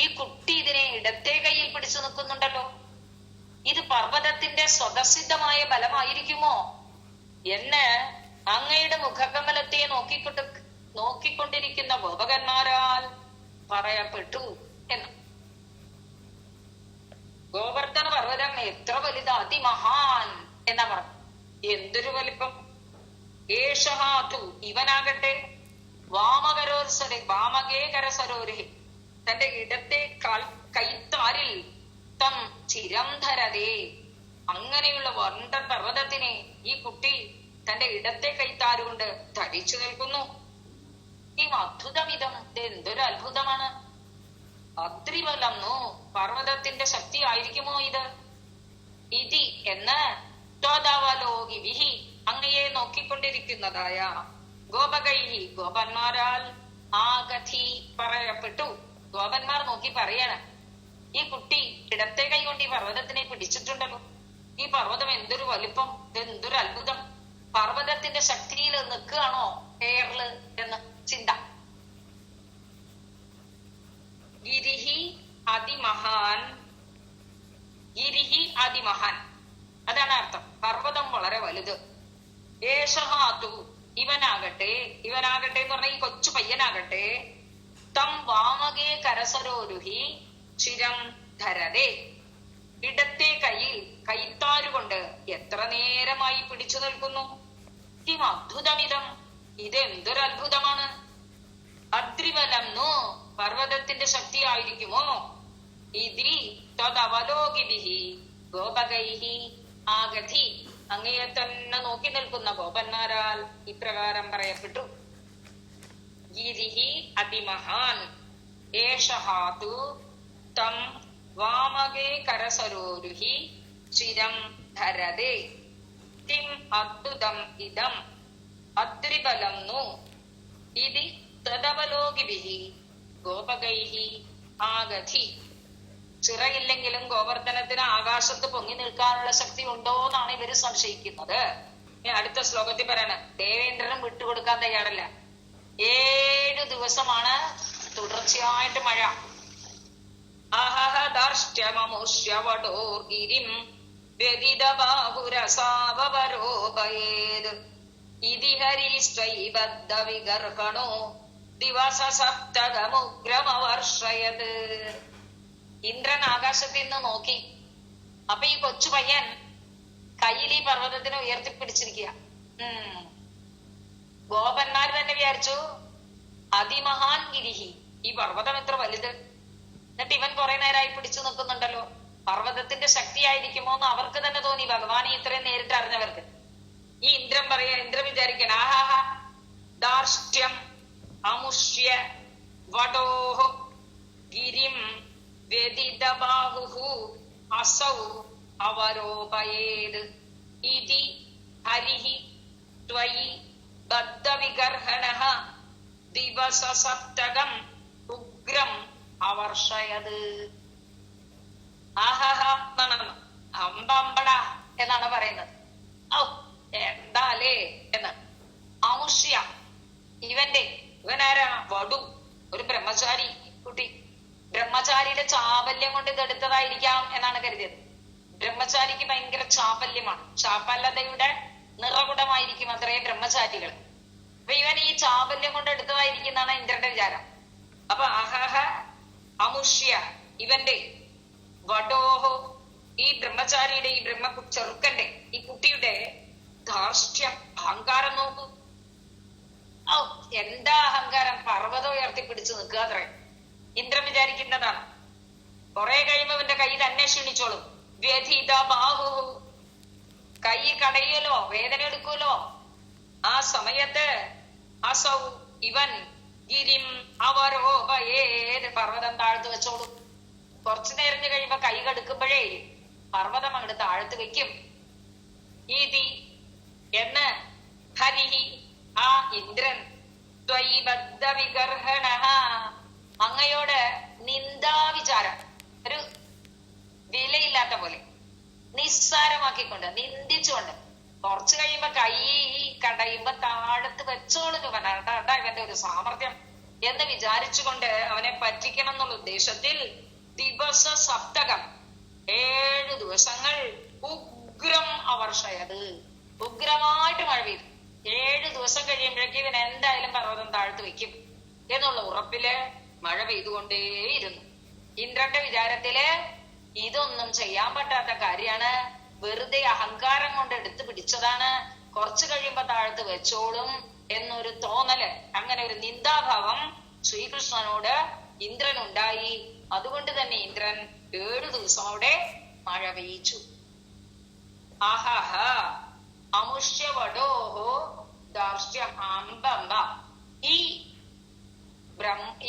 ഈ കുട്ടി ഇതിനെ ഇടത്തെ കയ്യിൽ പിടിച്ചു നിൽക്കുന്നുണ്ടല്ലോ, ഇത് പർവ്വതത്തിന്റെ സ്വതസിദ്ധമായ ബലമായിരിക്കുമോ എന്ന് അങ്ങയുടെ മുഖകമലത്തെ നോക്കിക്കൊണ്ടിരിക്കുന്ന ഗോപകന്മാരാൽ പറയപ്പെട്ടു എന്ന്. ഗോവർദ്ധന പർവ്വതം എത്ര വലുത്, അതിമഹാൻ എന്നാ പറഞ്ഞു. എന്തൊരു വലിപ്പം! ഏഷഹാതു, ഇവനാകട്ടെ വാമകേ കരസരോരേ, തന്റെ ഇടത്തെ കൈത്താരിൽ തം ചിരം ധരതേ, അങ്ങനെയുള്ള വണ്ടൻ പർവ്വതത്തിനെ ഈ കുട്ടി തന്റെ ഇടത്തെ കൈത്താരുകൊണ്ട് ധരിച്ചു നിൽക്കുന്നു. ഈ അദ്ഭുതമിതം, എന്തൊരു അത്ഭുതമാണ്! അദ്രിബലം നോ, പർവ്വതത്തിന്റെ ശക്തി ആയിരിക്കുമോ ഇത്? ഇതി എന്ന് ത്വദവലോകിഭിഹി, അങ്ങയെ നോക്കിക്കൊണ്ടിരിക്കുന്നതായ ഗോപകൈഹി, ഗോപന്മാരാൽ ആ കഥി പറയപ്പെട്ടു. ഗോപന്മാർ നോക്കി പറയാണ്, ഈ കുട്ടി ഇടത്തെ കൈ കൊണ്ട് ഈ പർവ്വതത്തിനെ പിടിച്ചിട്ടുണ്ടല്ലോ, ഈ പർവ്വതം എന്തൊരു വലിപ്പം, എന്തൊരു അത്ഭുതം! പർവ്വതത്തിന്റെ ശക്തിയിൽ നിൽക്കുകയാണോ എയറില് എന്ന് ചിന്ത. ഗിരിഹി അതിമഹാൻ, ഗിരിഹി അതിമഹാൻ, അതാണ് അർത്ഥം. പർവ്വതം വളരെ വലുത്. ഏഷഹാതു, ഇവനാകട്ടെ എന്ന് പറഞ്ഞ ഈ കൊച്ചു പയ്യനാകട്ടെ, തം വാമകേ കരസരോരുഹി ചിരം ധരതേ, ഇടത്തെ കയ്യിൽ കൈത്താരുകൊണ്ട് എത്ര നേരമായി പിടിച്ചു നിൽക്കുന്നു. കിം അദ്ഭുതമിതം, ഇത് എന്തൊരു അത്ഭുതമാണ്! അദ്രിബലം നോ, പർവ്വതത്തിന്റെ ശക്തി ആയിരിക്കുമോ? ഇതി ത്വദവലോകിഭിഹി ഗോപകൈഹി ആഗതി, അങ്ങയെ തന്നെ നോക്കി നിൽക്കുന്ന ഗോപന്മാരാൽ ഇപ്രകാരം പറയപ്പെട്ടു. ഗിരിഹി അതിമഹാൻ ഏഷഹാതു തം വാമകേ കരസരോരുഹി ചിരം ധരതേ, കിം അദ്ഭുതം ഇദം അദ്രിബലം നു ഇതി തദവലോകിഭിഹി ഗോപകൈഹി ആഗതി. ചിറയില്ലെങ്കിലും ഗോവർദ്ധനത്തിന് ആകാശത്ത് പൊങ്ങി നിൽക്കാനുള്ള ശക്തി ഉണ്ടോ എന്നാണ് ഇവര് സംശയിക്കുന്നത്. അടുത്ത ശ്ലോകത്തിൽ പറയണം, ദേവേന്ദ്രനും വിട്ടുകൊടുക്കാൻ തയ്യാറല്ല. 7 ദിവസമാണ് തുടർച്ചയായിട്ട് മഴ. അഹഹദർഷ്ട്യമമുഷ്യവടോർഗിരിം വ്യതിതബാഹുരസാവരോപയേത് ഇതി ഹരിശ്ചൈബദ്ധവിഗർഹണോ ദിവസ സപ്തകമുഗ്രമവർഷയത്. ഇന്ദ്രൻ ആകാശത്തിൽ നിന്ന് നോക്കി. അപ്പൊ ഈ കൊച്ചു പയ്യൻ കയ്യിൽ ഈ പർവ്വതത്തിനെ ഉയർത്തിപ്പിടിച്ചിരിക്കുക. ഗോപന്മാർ തന്നെ വിചാരിച്ചു അതിമഹാൻ ഗിരിഹി, ഈ പർവ്വതം എത്ര വലുത്. എന്നിട്ട് ഇവൻ കുറെ നേരമായി പിടിച്ചു നിൽക്കുന്നുണ്ടല്ലോ, പർവ്വതത്തിന്റെ ശക്തി ആയിരിക്കുമോ എന്ന് അവർക്ക് തന്നെ തോന്നി, ഭഗവാനെ ഇത്രയും നേരിട്ട് അറിഞ്ഞവർക്ക്. ഈ ഇന്ദ്രൻ ഇന്ദ്രൻ വിചാരിക്കണ, ആഹാഹാ ദാർഷ്ട്യം അമുഷ്യ വടോഹോ ഗിരിം വ്യതിതബാഹുഹു അസൗ അവരോപയേത് ഇതി ഹരിഹി ത്വയി ബദ്ധവിഗർഹണഃ ദിവസ സപ്തകം ഉഗ്രം അവർഷയത്. ആഹാഹ അമ്പമ്പട എന്നാണ് പറയുന്നത്. ഔ എന്താലേ എന്ന്. അമുഷ്യ ഇവനാരാ? വടു, ഒരു ബ്രഹ്മചാരി കുട്ടി. ബ്രഹ്മചാരിയുടെ ചാപല്യം കൊണ്ട് ഇതെടുത്തതായിരിക്കാം എന്നാണ് കരുതിയത്. ബ്രഹ്മചാരിക്ക് ഭയങ്കര ചാപല്യമാണ്, ചാപല്യതയുടെ നിറകുടമായിരിക്കും അത്രേ ബ്രഹ്മചാരികൾ. അപ്പൊ ഇവൻ ഈ ചാപല്യം കൊണ്ട് എടുത്തതായിരിക്കും എന്നാണ് ഇന്ദ്രന്റെ വിചാരം. അപ്പൊ അഹഹ അമുഷ്യ ഇവന്റെ വടോഹോ ഈ ബ്രഹ്മചാരിയുടെ ഈ ചെറുക്കന്റെ ഈ കുട്ടിയുടെ ധാർഷ്ട്യം, അഹങ്കാരം നോക്കൂ. ഔ എന്താ അഹങ്കാരം! പർവ്വതം ഉയർത്തിപ്പിടിച്ച് നിൽക്കുക അത്രേ. ഇന്ദ്രൻ വിചാരിക്കുന്നതാണ്. കുറെ കഴിയുമ്പോ ഇവന്റെ കൈ തന്നെ ക്ഷീണിച്ചോളും. വ്യഥിത ബാഹു, കൈ കടയുമല്ലോ, വേദന എടുക്കുമല്ലോ. ആ സമയത്ത് അസൗ ഇവൻ ഗിരിം അവരോപയേത് പർവ്വതം താഴ്ത്തു വെച്ചോളും. കുറച്ചു നേരം കഴിയുമ്പോ കൈ കടുക്കുമ്പോഴേ പർവ്വതം അങ്ങോട്ട് താഴ്ത്തു വെക്കും. ഈതി എന്ന് ഹരിഹി ആ ഇന്ദ്രൻ ത്വയിബദ്ധ വിഗർഹണ അങ്ങയോട് നിന്ദാവിചാരം, ഒരു വിലയില്ലാത്ത പോലെ നിസ്സാരമാക്കിക്കൊണ്ട്, നിന്ദിച്ചുകൊണ്ട് കുറച്ചു കഴിയുമ്പോ കൈ കടയുമ്പോ താഴത്ത് വെച്ചോളൂ പറഞ്ഞാട്ടാ ഇവന്റെ ഒരു സാമർഥ്യം എന്ന് വിചാരിച്ചുകൊണ്ട് അവനെ പറ്റിക്കണം എന്നുള്ള ഉദ്ദേശത്തിൽ ദിവസ സപ്തകം 7 ദിവസങ്ങൾ ഉഗ്രം അവർഷയത്, ഉഗ്രമായിട്ട് മഴ പെയ്തു. 7 ദിവസം കഴിയുമ്പോഴേക്കും ഇവൻ എന്തായാലും പർവ്വതം താഴ്ത്തു വെക്കും എന്നുള്ള ഉറപ്പില് മഴ പെയ്തുകൊണ്ടേയിരുന്നു. ഇന്ദ്രന്റെ വിചാരത്തില് ഇതൊന്നും ചെയ്യാൻ പറ്റാത്ത കാര്യമാണ്, വെറുതെ അഹങ്കാരം കൊണ്ട് എടുത്തു പിടിച്ചതാണ്, കുറച്ചു കഴിയുമ്പോ താഴ്ത്ത് വെച്ചോളും എന്നൊരു തോന്നല്, അങ്ങനെ ഒരു നിന്ദാഭാവം ശ്രീകൃഷ്ണനോട് ഇന്ദ്രനുണ്ടായി. അതുകൊണ്ട് തന്നെ ഇന്ദ്രൻ 7 ദിവസം അവിടെ മഴ പെയ്ച്ചു. ആഹാഹ അമുഷ്യവടോഹോ ദാർഷ്ട്യംബ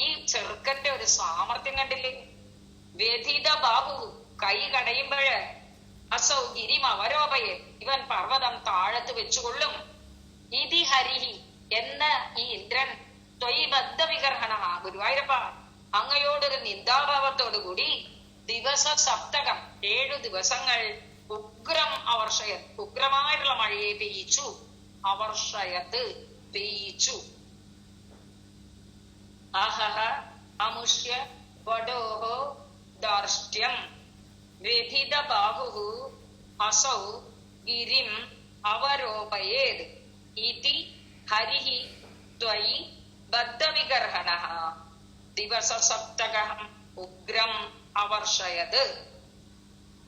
ഈ ചെറുക്കന്റെ ഒരു സാമർത്ഥ്യം കണ്ടില്ലേ? വ്യഥിത ബാഹു കൈ കടയുമ്പോഴ് അസൗ ഗിരിം അവരോപയെ ഇവൻ പർവ്വതം താഴത്ത് വെച്ചുകൊള്ളും. ഇതി ഹരിഹി എന്ന് ഈ ഇന്ദ്രൻ ത്വയിബദ്ധ വിഗർഹണ ഗുരുവായൂരപ്പ അങ്ങയോടൊരു നിന്ദാഭാവത്തോടു കൂടി ദിവസ സപ്തകം 7 ദിവസങ്ങൾ ഉഗ്രം അവർഷയത് ഉഗ്രമായിട്ടുള്ള മഴയെ പെയ്യിച്ചു. അവർഷയത് പെയ്യിച്ചു. അഹഹ അമുഷ്യ വടോഹോ ദാർഷ്ട്യം വ്യഥിത ബാഹു അസൗ ഗിരിം അവരോപയേത് ഇതി ഹരിഹി ത്വയി ബദ്ധവിഗർഹണ ദിവസ സപ്തകം ഉഗ്രം അവർഷയത്.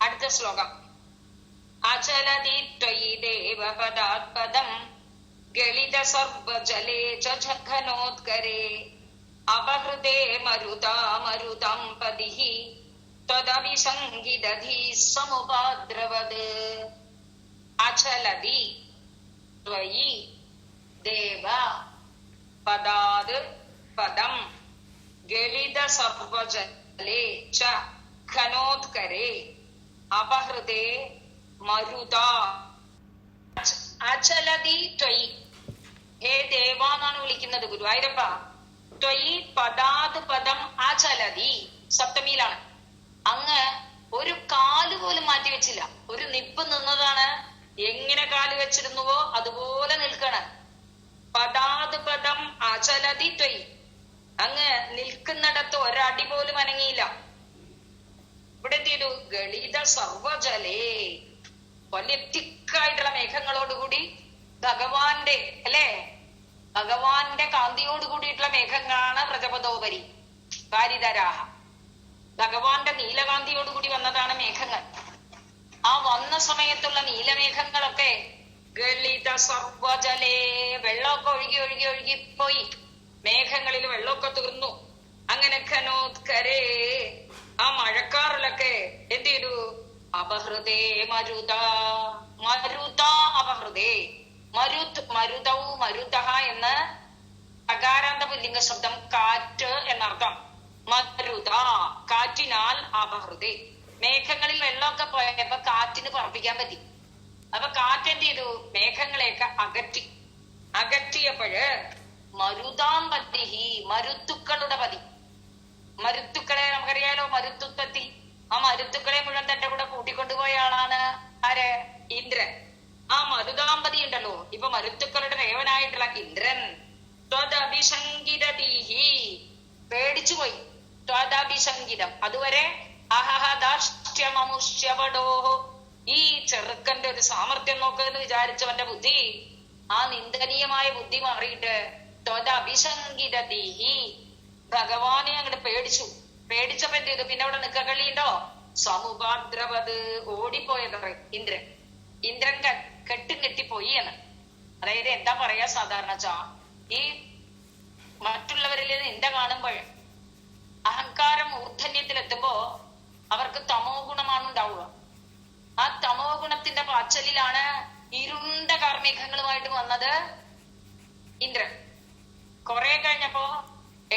അടുത്ത ശ്ലോകം. അചലതി ത്വയി ദേവപദാത്പദം ഗളിത സർവജലേ ഘനോത്കരേ അപഹൃതേ മരുതാ മരുതം പതിഹി ത്വദവിസംഗിദധി സമുപാദ്രവത്. അചലതി ത്വയി ദേവ പദാത് പദം ഗളിത സർവജലേ ച ഘനോത്കരേ അപഹൃതേ മരുതാ. അചലതി ത്വയി, ഹേ ദേവ എന്നാണ് വിളിക്കുന്നത് ഗുരുവായൂരപ്പ. ത്വയി പദാത് പദം അചലതി, സപ്തമിയിലാണ്. അങ്ങ് ഒരു കാല് പോലും മാറ്റി വെച്ചില്ല, ഒരു നിപ്പ് നിന്നതാണ്. എങ്ങനെ കാല് വെച്ചിരുന്നുവോ അതുപോലെ നിൽക്കണം. പദാത് പദം അചലതി ത്വയി, അങ്ങ് നിൽക്കുന്നിടത്ത് ഒരടി പോലും അനങ്ങിയില്ല. ഇവിടെ എന്ത് ചെയ്തു? ഗളിത സർവജലേ, വലിയ തിക്കായിട്ടുള്ള മേഘങ്ങളോടുകൂടി ഭഗവാന്റെ ഭഗവാന്റെ കാന്തിയോട് കൂടിയിട്ടുള്ള മേഘങ്ങളാണ് പ്രജപദോപരി വാരിധരാഹ. ഭഗവാന്റെ നീലകാന്തിയോട് കൂടി വന്നതാണ് മേഘങ്ങൾ. ആ വന്ന സമയത്തുള്ള നീലമേഘങ്ങളൊക്കെ ഗളിത സർവജലേ, വെള്ളമൊക്കെ ഒഴുകി ഒഴുകി ഒഴുകിപ്പോയി. മേഘങ്ങളിൽ വെള്ളമൊക്കെ തീർന്നു. അങ്ങനെ ഘനോത്കരേ, ആ മഴക്കാറിലൊക്കെ എന്ത് ചെയ്തു? അപഹൃതേ മരുത, മരുത അപഹൃതേ. മരുതൗ മരുത എന്ന് അകാരാന്ത പുല്ലിംഗ ശബ്ദം കാറ്റ് എന്നർത്ഥം. മരുത കാറ്റിനാൽ അപഹൃതേ. മേഘങ്ങളിൽ വെള്ളമൊക്കെ പോയപ്പോ കാറ്റിന് പറപ്പിക്കാൻ പറ്റി. അപ്പൊ കാറ്റ് എന്ത് ചെയ്തു? മേഘങ്ങളെയൊക്കെ അകറ്റിയപ്പോഴ് മരുതാം പതിഹി, മരുത്തുക്കളുടെ പതി. മരുത്തുക്കളെ നമുക്കറിയാലോ, മരുത്തുത്വത്തിൽ ആ മരുത്തുക്കളെ മുഴുവൻ തന്റെ കൂടെ കൂട്ടിക്കൊണ്ടുപോയ ആളാണ് ആര്? ഇന്ദ്രൻ. ആ മരുതാമ്പതി ഉണ്ടല്ലോ, ഇപ്പൊ മരുത്തുക്കളുടെ ദേവനായിട്ടുള്ള ഇന്ദ്രൻ ത്വദഭിശങ്കിതീഹി പേടിച്ചുപോയി. ത്വദഭിശങ്കിതം അതുവരെ അഹഹദാഷ്ട്യമമുഷ്യവടോഹോ ഈ ചെറുക്കന്റെ ഒരു സാമർത്ഥ്യം നോക്കെന്ന് വിചാരിച്ചവന്റെ ബുദ്ധി ആ നിന്ദനീയമായ ബുദ്ധി മാറിയിട്ട് ത്വദഭിശങ്കിതീഹി ഭഗവാനെ അങ്ങോട്ട് പേടിച്ചു. പേടിച്ചപ്പോ എന്ത് ചെയ്തു? പിന്നെ അവിടെ നിക്കകളിയുണ്ടോ? സമുപാദ്രവത് ഓടിപ്പോയതറേ ഇന്ദ്രൻ. ഇന്ദ്രൻ കെട്ടിപ്പോയി എന്ന്. അതായത് എന്താ പറയാ സാധാരണ ഈ മറ്റുള്ളവരിൽ നിന്ദ കാണുമ്പോൾ അഹങ്കാരം മൂർധന്യത്തിലെത്തുമ്പോ അവർക്ക് തമോ ഗുണമാണ് ഉണ്ടാവുക. ആ തമോ ഗുണത്തിന്റെ പാച്ചലിലാണ് ഇരുണ്ട കാർമേഘങ്ങളുമായിട്ട് വന്നത് ഇന്ദ്രൻ. കുറെ കഴിഞ്ഞപ്പോ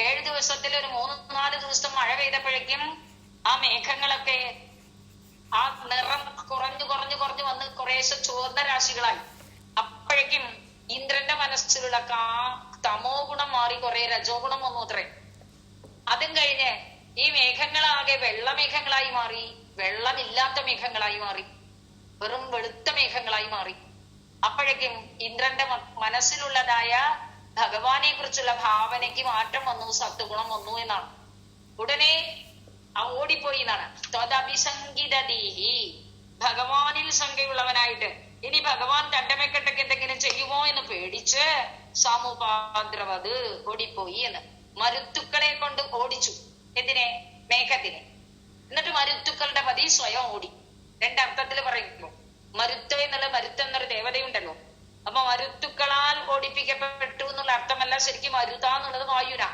7 ദിവസത്തിൽ ഒരു 3-4 ദിവസം മഴ പെയ്തപ്പോഴേക്കും ആ മേഘങ്ങളൊക്കെ ആ നിറം കുറഞ്ഞു വന്ന് കുറേശ്ശെ ചുവന്ന രാശികളായി. അപ്പോഴേക്കും ഇന്ദ്രന്റെ മനസ്സിലുള്ള തമോ ഗുണം മാറി കുറെ രജോ ഗുണം വന്നു അത്രേ. അതും കഴിഞ്ഞ് ഈ മേഘങ്ങളാകെ വെള്ളമേഘങ്ങളായി മാറി, വെള്ളമില്ലാത്ത മേഘങ്ങളായി മാറി, വെറും വെളുത്ത മേഘങ്ങളായി മാറി. അപ്പോഴേക്കും ഇന്ദ്രന്റെ മനസ്സിലുള്ളതായ ഭഗവാനെ കുറിച്ചുള്ള ഭാവനയ്ക്ക് മാറ്റം വന്നു, സത്വഗുണം വന്നു എന്നാണ്. ഉടനെ ഓടിപ്പോയി എന്നാണ്. ത്വദഭിശങ്കിതീഹി ഭഗവാനിൽ ശങ്കയുള്ളവനായിട്ട് ഇനി ഭഗവാൻ തണ്ടമേക്കെട്ടൊക്കെ എന്തെങ്കിലും ചെയ്യുമോ എന്ന് പേടിച്ച് സമുപാദ്രവത് ഓടിപ്പോയി എന്ന്. മരുത്തുക്കളെ കൊണ്ട് ഓടിച്ചു. എന്തിനെ? മേഘത്തിനെ. എന്നിട്ട് മരുത്തുക്കളുടെ പതി സ്വയം ഓടി. രണ്ടർത്ഥത്തിൽ പറയുമ്പോ മരുത്ത് എന്നുള്ള മരുത്ത് എന്നൊരു ദേവതയുണ്ടല്ലോ. അപ്പൊ മരുത്തുക്കളാൽ ഓടിപ്പിക്കപ്പെട്ടു എന്നുള്ള അർത്ഥമല്ല, ശരിക്കും മരുത എന്നുള്ളത് വായുന.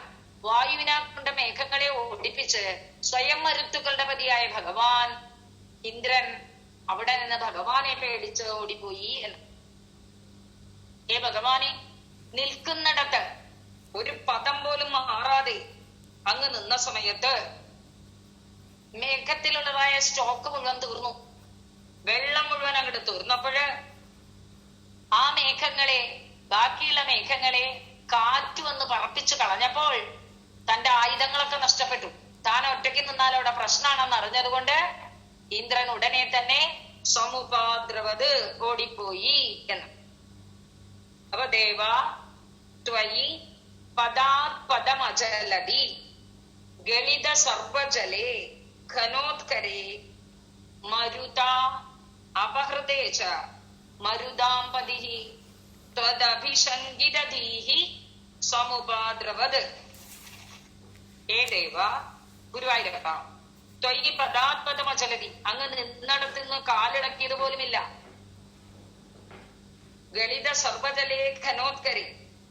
വായുവിനെ കൊണ്ട് മേഘങ്ങളെ ഓടിപ്പിച്ച് സ്വയം മരുത്തുക്കളുടെ പതിയായ ഭഗവാൻ ഇന്ദ്രൻ അവിടെ നിന്ന് ഭഗവാനെ പേടിച്ച് ഓടിപ്പോയി എന്ന്. ഭഗവാനെ നിൽക്കുന്നിടത്ത് ഒരു പദം പോലും മാറാതെ അങ്ങ് നിന്ന സമയത്ത് മേഘത്തിലുള്ളതായ സ്റ്റോക്ക് മുഴുവൻ തീർന്നു. വെള്ളം മുഴുവൻ അങ്ങോട്ട് തീർന്നപ്പോഴ് ആ മേഘങ്ങളെ, ബാക്കിയുള്ള മേഘങ്ങളെ കാറ്റ് വന്ന് പറപ്പിച്ചു കളഞ്ഞപ്പോൾ തന്റെ ആയുധങ്ങളൊക്കെ നഷ്ടപ്പെട്ടു. താൻ ഒറ്റയ്ക്ക് നിന്നാൽ അവിടെ പ്രശ്നമാണെന്ന് അറിഞ്ഞത് കൊണ്ട് ഇന്ദ്രൻ ഉടനെ തന്നെ സമുപാദ്രവത് ഓടിപ്പോയി എന്ന്. അപ്പൊ ദേവ ത്വയി പദാത്പദമചലതി ഗളിത സർവജലേ ഘനോത്കരേ മരുത അപഹൃതേ ച മരുതാംപതിഃ ത്വദഭിശങ്കിതീഃ സമുപാദ്രവത്. ദേവ ഗുരുവായൂരപ്പ ത്വയി പദാത്പദമചലതി അങ്ങ് നിന്നിടത്ത് നിന്ന് കാലിടക്കിയത് പോലുമില്ല. ഗളിത സർവജലേ ഘനോത്കരി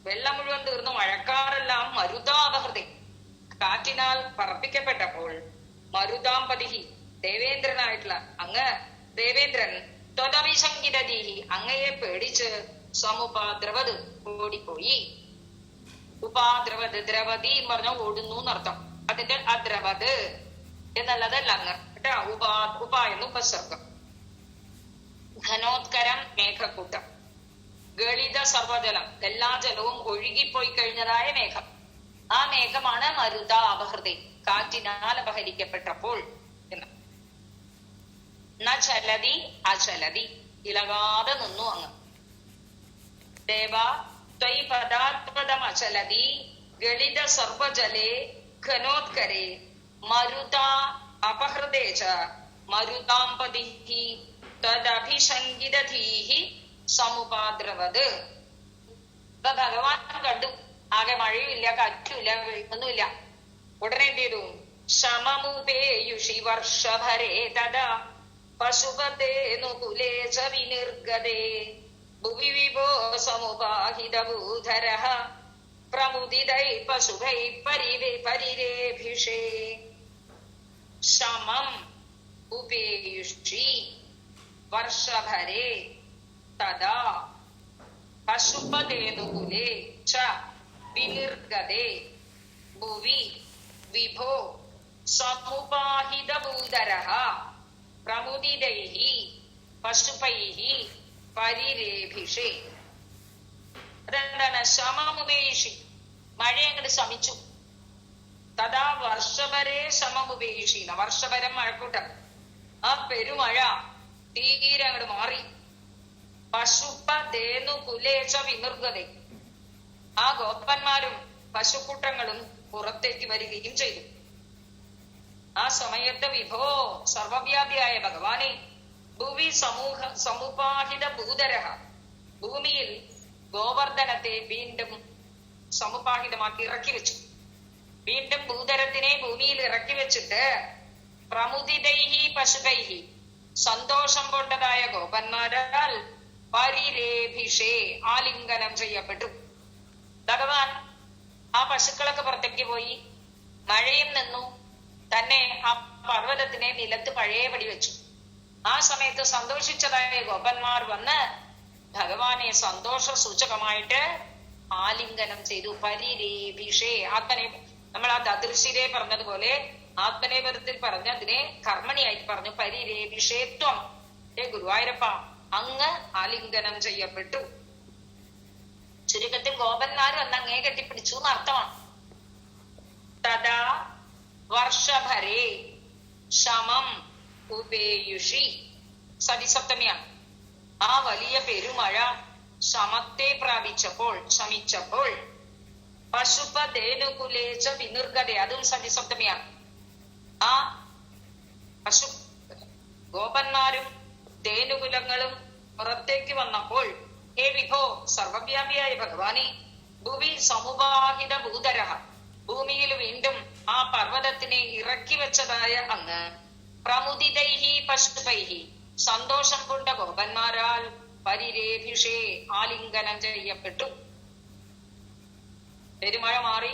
വെള്ളം മുഴുവൻ തീർന്നു. മഴക്കാറെല്ലാം മരുതാപഹൃതി കാറ്റിനാൽ പറപ്പിക്കപ്പെട്ടപ്പോൾ മരുതാംപതിഹി ദേവേന്ദ്രനായിട്ടുള്ള അങ്ങ് ദേവേന്ദ്രൻ ത്വദഭിശങ്കിതീഃ അങ്ങയെ പേടിച്ച് സമുപാദ്രവത് ഓടിപ്പോയി. ഉപാദ്രവത് ദ്രവതി എന്ന് പറഞ്ഞ ഓടുന്നു എന്നർത്ഥം. അതിന്റെ അദ്രവത് എന്നുള്ളത് ലങ് കേട്ടോ. ഉപ എന്ന് ഉപസർഗം. ഘനോത്കരം മേഘക്കൂട്ടം. ഗളിത സർവജലം എല്ലാ ജലവും ഒഴുകിപ്പോയി കഴിഞ്ഞതായ മേഘം. ആ മേഘമാണ് മരുത അപഹൃതി കാറ്റിനാൽ അപഹരിക്കപ്പെട്ടപ്പോൾ എന്ന്. ചലതി അചലതി ഇളകാതെ നിന്നു അങ്ങ്. ദേവ ത്വയി പദാത്പദം അചലതി ഗളിത സർവജലേ ഘനോത്കരേ മരുത അപഹൃതേ ച മരുതാംപതിഃ തദഭിശങ്കിതീഃ സമുപാദ്രവത്. ഇപ്പൊ ഭഗവാൻ കണ്ടു ആകെ മഴയുമില്ല, കാറ്റുമില്ല, ഒന്നുമില്ല. ഉടനെ എന്ത് ചെയ്തു? ശമമുപേയുഷി വർഷഭരേ തദാ പശുപതേനുകുലേ ച വിനിർഗതേ ഭുവി വിഭോ സമുപാഹിതഭൂധരഃ പ്രമുദിതൈ പശുഭൈ പരിരേഭിഷേ. ശമം ഉപേയുഷി വർഷഭരേ തദാ പശുപതേനുകുലേ ച വിനിർഗതേ ഭുവി വിഭോ സമുപാഹിതഭൂധരഃ പ്രമുദിതൈഃ പശുപൈഃ പരിരേഭിഷേ. അതെന്താണ്? ശമമുപേക്ഷി മഴ അങ്ങോട്ട് ശമിച്ചു. തഥാ വർഷഭരേ ശമമുപേക്ഷി വർഷഭരം മഴക്കൂട്ടം. ആ പെരുമഴ തീരെ അങ്ങോട്ട് മാറി. പശുപ്പ ധേനു കുലേച്ച വിമൃഗതേ. ആ ഗോപന്മാരും പശുക്കൂട്ടങ്ങളും പുറത്തേക്ക് വരികയും ചെയ്തു. ആ സമയത്ത് വിഭോ സർവവ്യാപിയായ ഭഗവാനെ ഭൂവി സമുപാഹിത ഭൂതരഹ, ഭൂമിയിൽ ഗോവർദ്ധനത്തെ വീണ്ടും സമുപാഹിതമാക്കി ഇറക്കി വെച്ചു. വീണ്ടും ഭൂതരത്തിനെ ഭൂമിയിൽ ഇറക്കി വെച്ചിട്ട് പ്രമുദിതൈഹി പശുകൈഹി, സന്തോഷം കൊണ്ടതായ ഗോപന്മാരാൽ പരിരേഭിഷേ, ആലിംഗനം ചെയ്യപ്പെട്ടു. ഭഗവാൻ ആ പശുക്കളൊക്കെ പുറത്തേക്ക് പോയി, മഴയും നിന്നു, തന്നെ ആ പർവ്വതത്തിനെ നിലത്ത് പഴയപടി വെച്ചു. ആ സമയത്ത് സന്തോഷിച്ചതായ ഗോപന്മാർ വന്ന് ഭഗവാനെ സന്തോഷ സൂചകമായിട്ട് ആലിംഗനം ചെയ്തു. പരിരേഭിഷേ, ആത്മനെ, നമ്മൾ ആ ദദൃശിരെ പറഞ്ഞതുപോലെ ആത്മനേപരത്തിൽ പറഞ്ഞ അതിനെ കർമ്മണിയായിട്ട് പറഞ്ഞു. പരിരേഭിഷേത്വം, ഗുരുവായൂരപ്പ അങ്ങ് ആലിംഗനം ചെയ്യപ്പെട്ടു. ചുരുക്കത്തിൽ ഗോപന്മാർ വന്ന് അങ്ങേ കെട്ടിപ്പിടിച്ചു എന്ന് അർത്ഥമാണ്. തഥാ വർഷഭരേ ശമം ഉപേയുഷി, സതിസപ്തമിയാണ്. ആ വലിയ പെരുമഴ ശമത്തെ പ്രാപിച്ചപ്പോൾ, ശമിച്ചപ്പോൾ പശുപധേനുകുലേച്ച വിനിർഗത, അതും സതിസപ്തമിയാണ്. ആ പശു ഗോപന്മാരും ധേനുകുലങ്ങളും പുറത്തേക്ക് വന്നപ്പോൾ, ഹേ വിഭോ സർവവ്യാപിയായ ഭഗവാനെ ഭൂവി സമുപാഹിത ഭൂതരഹ, ഭൂമിയിൽ വീണ്ടും ആ പർവ്വതത്തിനെ ഇറക്കി വെച്ചതായ അങ്ങ് പ്രമുദിതൈഹി പശുപൈഹി, സന്തോഷം കൊണ്ട ഗോപന്മാരാൽ പരിരേഭിഷേ, ആലിംഗനം ചെയ്യപ്പെട്ടു. പെരുമഴ മാറി,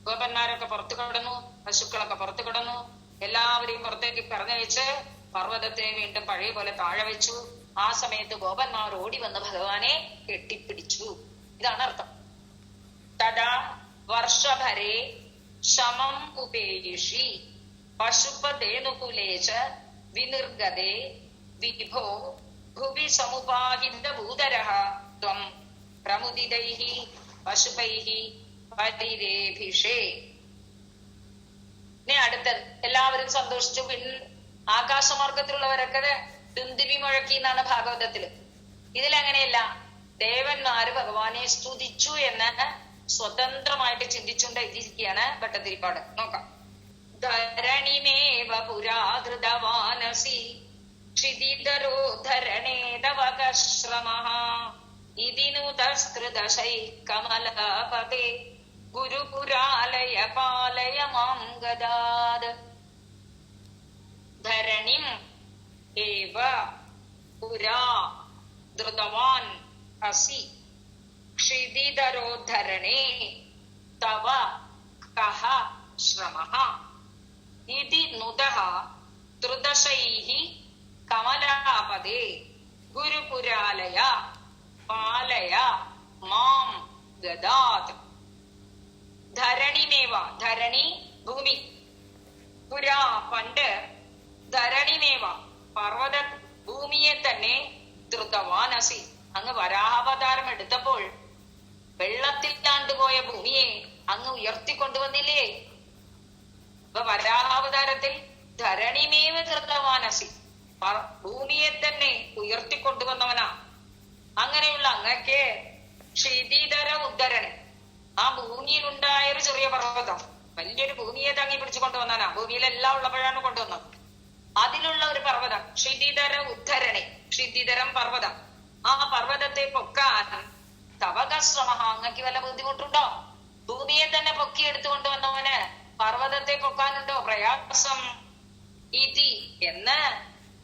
ഗോപന്മാരൊക്കെ പുറത്തു കിടന്നു, പശുക്കളൊക്കെ പുറത്തു കിടന്നു. എല്ലാവരെയും പുറത്തേക്ക് പറഞ്ഞയച്ച് പർവ്വതത്തെ വീണ്ടും പഴയ പോലെ താഴെ വെച്ചു. ആ സമയത്ത് ഗോപന്മാർ ഓടി വന്ന് ഭഗവാനെ കെട്ടിപ്പിടിച്ചു. ഇതാണ് അർത്ഥം. തഥാ വർഷഭരേ ശമം ഉപേയിഷി പശുപധേനുകുലേച്ച വിനിർഗതേ വിഭോ ഭുവി സമുപാഹിത ഭൂതരഃ ത്വം പ്രമുദിതൈഹി പശുപൈഹി പരിരേഭിഷേ. ഇനി അടുത്തത്, എല്ലാവരും സന്തോഷിച്ചു. ആകാശമാർഗത്തിലുള്ളവരൊക്കെ ദുന്ദിവി മുഴക്കി എന്നാണ് ഭാഗവതത്തില്. ഇതിലങ്ങനെയല്ല. ദേവന്മാര് ഭഗവാനെ സ്തുതിച്ചു എന്ന് സ്വതന്ത്രമായിട്ട് ചിന്തിച്ചുകൊണ്ട് എഴുതിയിരിക്കുകയാണ് ഭട്ടതിരിപ്പാട്. നോക്കാം. ധരണിമേവ പുരാധൃതവാനസി ക്ഷിതിധരോ ധരണേതവകശ്രമഃ ഇതിനുതസ്കൃതശൈ കമലപതേ ഗുരുപുരാലയ പാലയ മാം ഗദാത്. ധരണിം ഏവ പുരാ ധൃതവാൻ അസി ക്ഷിതിധരോദ്ധരണേ തവ കഹ ശ്രമഃ ഇതി നുതഃ ത്രിദശൈഃ കമലാപദേ ഗുരുപുരാലയ പാലയ മാം ഗദാത്. ധരണിമേവ, ധരണി ഭൂമി, പുരാ പണ്ട്, ധരണിമേവ പർവ്വത ഭൂമിയെ തന്നെ, ധൃതവാനസി അങ്ങ് വരാഹാവതാരം എടുത്തപ്പോൾ വെള്ളത്തിൽ താണ്ടുപോയ ഭൂമിയെ അങ്ങ് ഉയർത്തിക്കൊണ്ടുവന്നില്ലേ? ഇപ്പൊ വരാഹാവതാരത്തിൽ ധരണിമേവ ധൃതവാനസി, ഭൂമിയെ തന്നെ ഉയർത്തിക്കൊണ്ടുവന്നവനാ. അങ്ങനെയുള്ള അങ്ങക്ക് ക്ഷിതിധര ഉദ്ധരണി, ആ ഭൂമിയിലുണ്ടായ ഒരു ചെറിയ പർവ്വതം വലിയൊരു ഭൂമിയെ തങ്ങി പിടിച്ചു കൊണ്ടുവന്നാനാ. ഭൂമിയിലെല്ലാം ഉള്ളപ്പോഴാണ് കൊണ്ടുവന്നത്. അതിലുള്ള ഒരു പർവ്വതം ക്ഷിതിധര ഉദ്ധരണി, ക്ഷിതിധരം പർവ്വതം. ആ പർവ്വതത്തെ പൊക്കാൻ തവകശ്രമ, അങ്ങക്ക് വല്ല ബുദ്ധിമുട്ടുണ്ടോ? ഭൂമിയെ തന്നെ പൊക്കി എടുത്തുകൊണ്ട് വന്നവന് പർവ്വതത്തെ പൊക്കാനുണ്ടോ പ്രയാസം? ഇതി എന്ന്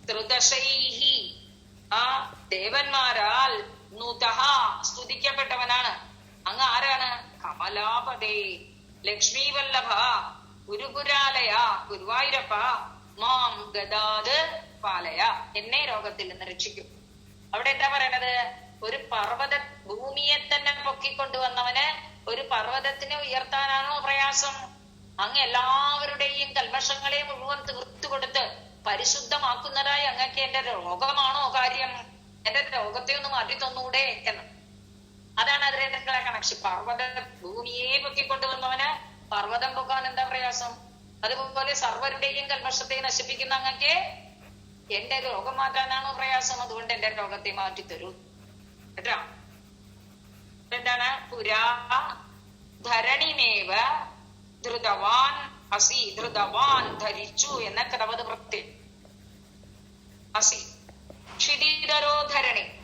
ത്രിദശൈഹി, ആ ദേവന്മാരാൽ നുതഃ സ്തുതിക്കപ്പെട്ടവനാണ്. അങ്ങ് ആരാണ്? കമലാപദേ ലക്ഷ്മീ വല്ലഭ ഗുരുപുരാലയ ഗുരുവായൂരപ്പ മാം ഗദാത് പാലയ, എന്നെ രോഗത്തിൽ നിന്ന് രക്ഷിക്കും. അവിടെ എന്താ പറയണത്? ഒരു പർവ്വത ഭൂമിയെ തന്നെ പൊക്കിക്കൊണ്ടുവന്നവന് ഒരു പർവ്വതത്തിനെ ഉയർത്താനാണോ പ്രയാസം? അങ്ങ് എല്ലാവരുടെയും കൽമഷങ്ങളെ മുഴുവൻ തീർത്തു കൊടുത്ത് പരിശുദ്ധമാക്കുന്നതായി അങ്ങക്ക് എന്റെ രോഗമാണോ കാര്യം? എന്റെ രോഗത്തെ ഒന്ന് മാറ്റി തന്നൂടെ എന്ന്. അതാണ് അതിന്റെ കണക്ഷൻ. പർവ്വത ഭൂമിയെ പൊക്കിക്കൊണ്ടുവന്നവന് പർവ്വതം പൊക്കാൻ എന്താ പ്രയാസം? അതുപോലെ സർവരുടെയും കൽമഷത്തെ നശിപ്പിക്കുന്ന അങ്ങക്ക് എന്റെ രോഗം മാറ്റാനാണോ പ്രയാസം? അതുകൊണ്ട് എന്റെ രോഗത്തെ മാറ്റിത്തരൂ. കേട്ടോ. എന്താണ്? പുരാ ധരണിമേവ ധൃതവാൻ അസി. ധൃതവാൻ ധരിച്ചു എന്ന ക്രമത് വൃത്തി അസി. ക്ഷിതിധരോ ധരണി.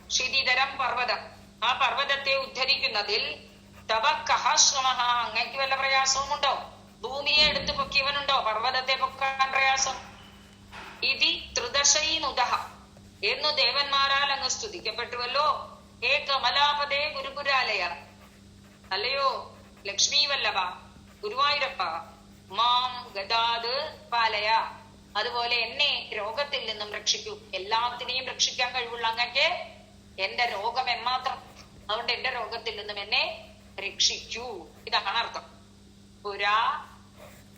ക്ഷിതിധരം പർവ്വതം. ആ പർവ്വതത്തെ ഉദ്ധരിക്കുന്നതിൽ തവ കഹ ശ്രമഃ. അങ്ങയ്ക്ക് വല്ല പ്രയാസവും ഉണ്ടോ? ഭൂമിയെ എടുത്തു പൊക്കിയവനുണ്ടോ പർവ്വതത്തെ പൊക്കാൻ പ്രയാസം? ഇതി ത്രിദശൈനുദഃ എന്നു ദേവന്മാരാൽ അങ്ങ് സ്തുതിക്കപ്പെട്ടുവല്ലോ. ഹേ കമലാപദേ ഗുരുപുരാലയ. അല്ലയോ ലക്ഷ്മീ വല്ലഭ, ഗുരുവായൂരപ്പ, മാം ഗദാത് പാലയ. അതുപോലെ എന്നെ രോഗത്തിൽ നിന്നും രക്ഷിക്കൂ. എല്ലാത്തിനെയും രക്ഷിക്കാൻ കഴിവുള്ള അങ്ങക്ക് എന്റെ രോഗം എമ്മാത്രം. അതുകൊണ്ട് എന്റെ രോഗത്തിൽ നിന്നും എന്നെ രക്ഷിക്കൂ. ഇതാണ് അർത്ഥം. പുരാ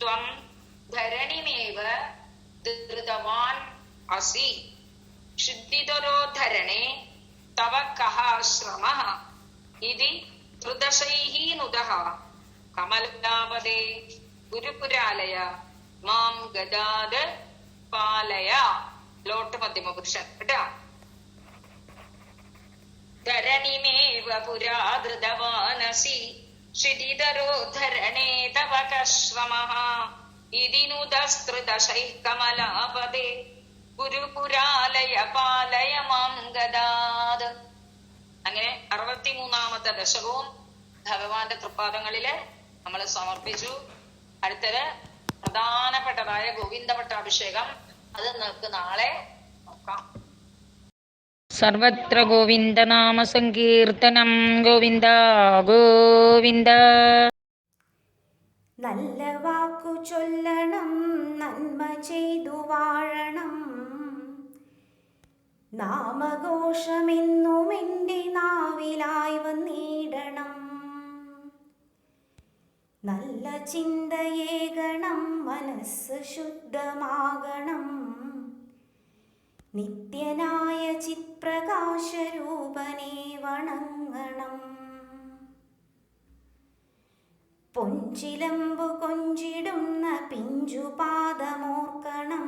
ത്വം ധരണിമേവ ധൃതവാൻ അസി. ക്ഷുദ്ധിതരോ ധരണേ തവ കഹ ശ്രമഃ. ഇതി ത്രിദശൈഃ നുദഃ കമലാപദേ ഗുരുപുരാലയ മാം ഗദാത് പാലയ. ലോട്ട് മധ്യമപുരുഷൻ കേട്ടോ. ധരണിമേവ പുരാ ധൃതവാനസി ക്ഷിതിധരോ ധരണേ തവ കശ്രമഃ. ഇതി നുദസ്ത്രിദശൈഃ കമലാപദേ ഗുരുപുരാലയ പാലയ മാം ഗദാത്. അങ്ങനെ 63ാമത്തെ ദശകവും ഭഗവാന്റെ തൃപ്പാദങ്ങളില് നമ്മൾ സമർപ്പിച്ചു. അടുത്തത് പ്രധാനപ്പെട്ടതായ ഗോവിന്ദ പട്ടാഭിഷേകം. അത് നമുക്ക് നാളെ നോക്കാം. സർവത്ര ഗോവിന്ദനാമ സങ്കീർത്തനം. ഗോവിന്ദ ഗോവിന്ദ. നല്ല വാക്കു ചൊല്ലണം, നന്മ ചെയ്തു വാഴണം. നാമഘോഷമെന്നും എൻ്റെ നാവിലായി വന്നിടണം. നല്ല ചിന്തയേകണം, മനസ്സ് ശുദ്ധമാകണം. നിത്യനായ ചിത്പ്രകാശരൂപനെ വണങ്ങണം. പൊഞ്ചിലമ്പു കൊഞ്ചിടുന്ന പിഞ്ചുപാദമോർക്കണം.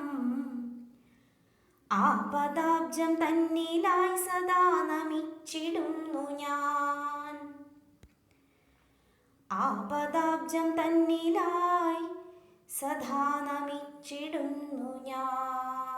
ആ പദാബ്ജം തന്നിലായി സദാ നമിച്ചിടുന്നു ഞാൻ. ആ പദാബ്ജം തന്നിലായി സദാ നമിച്ചിടുന്നു ഞാൻ.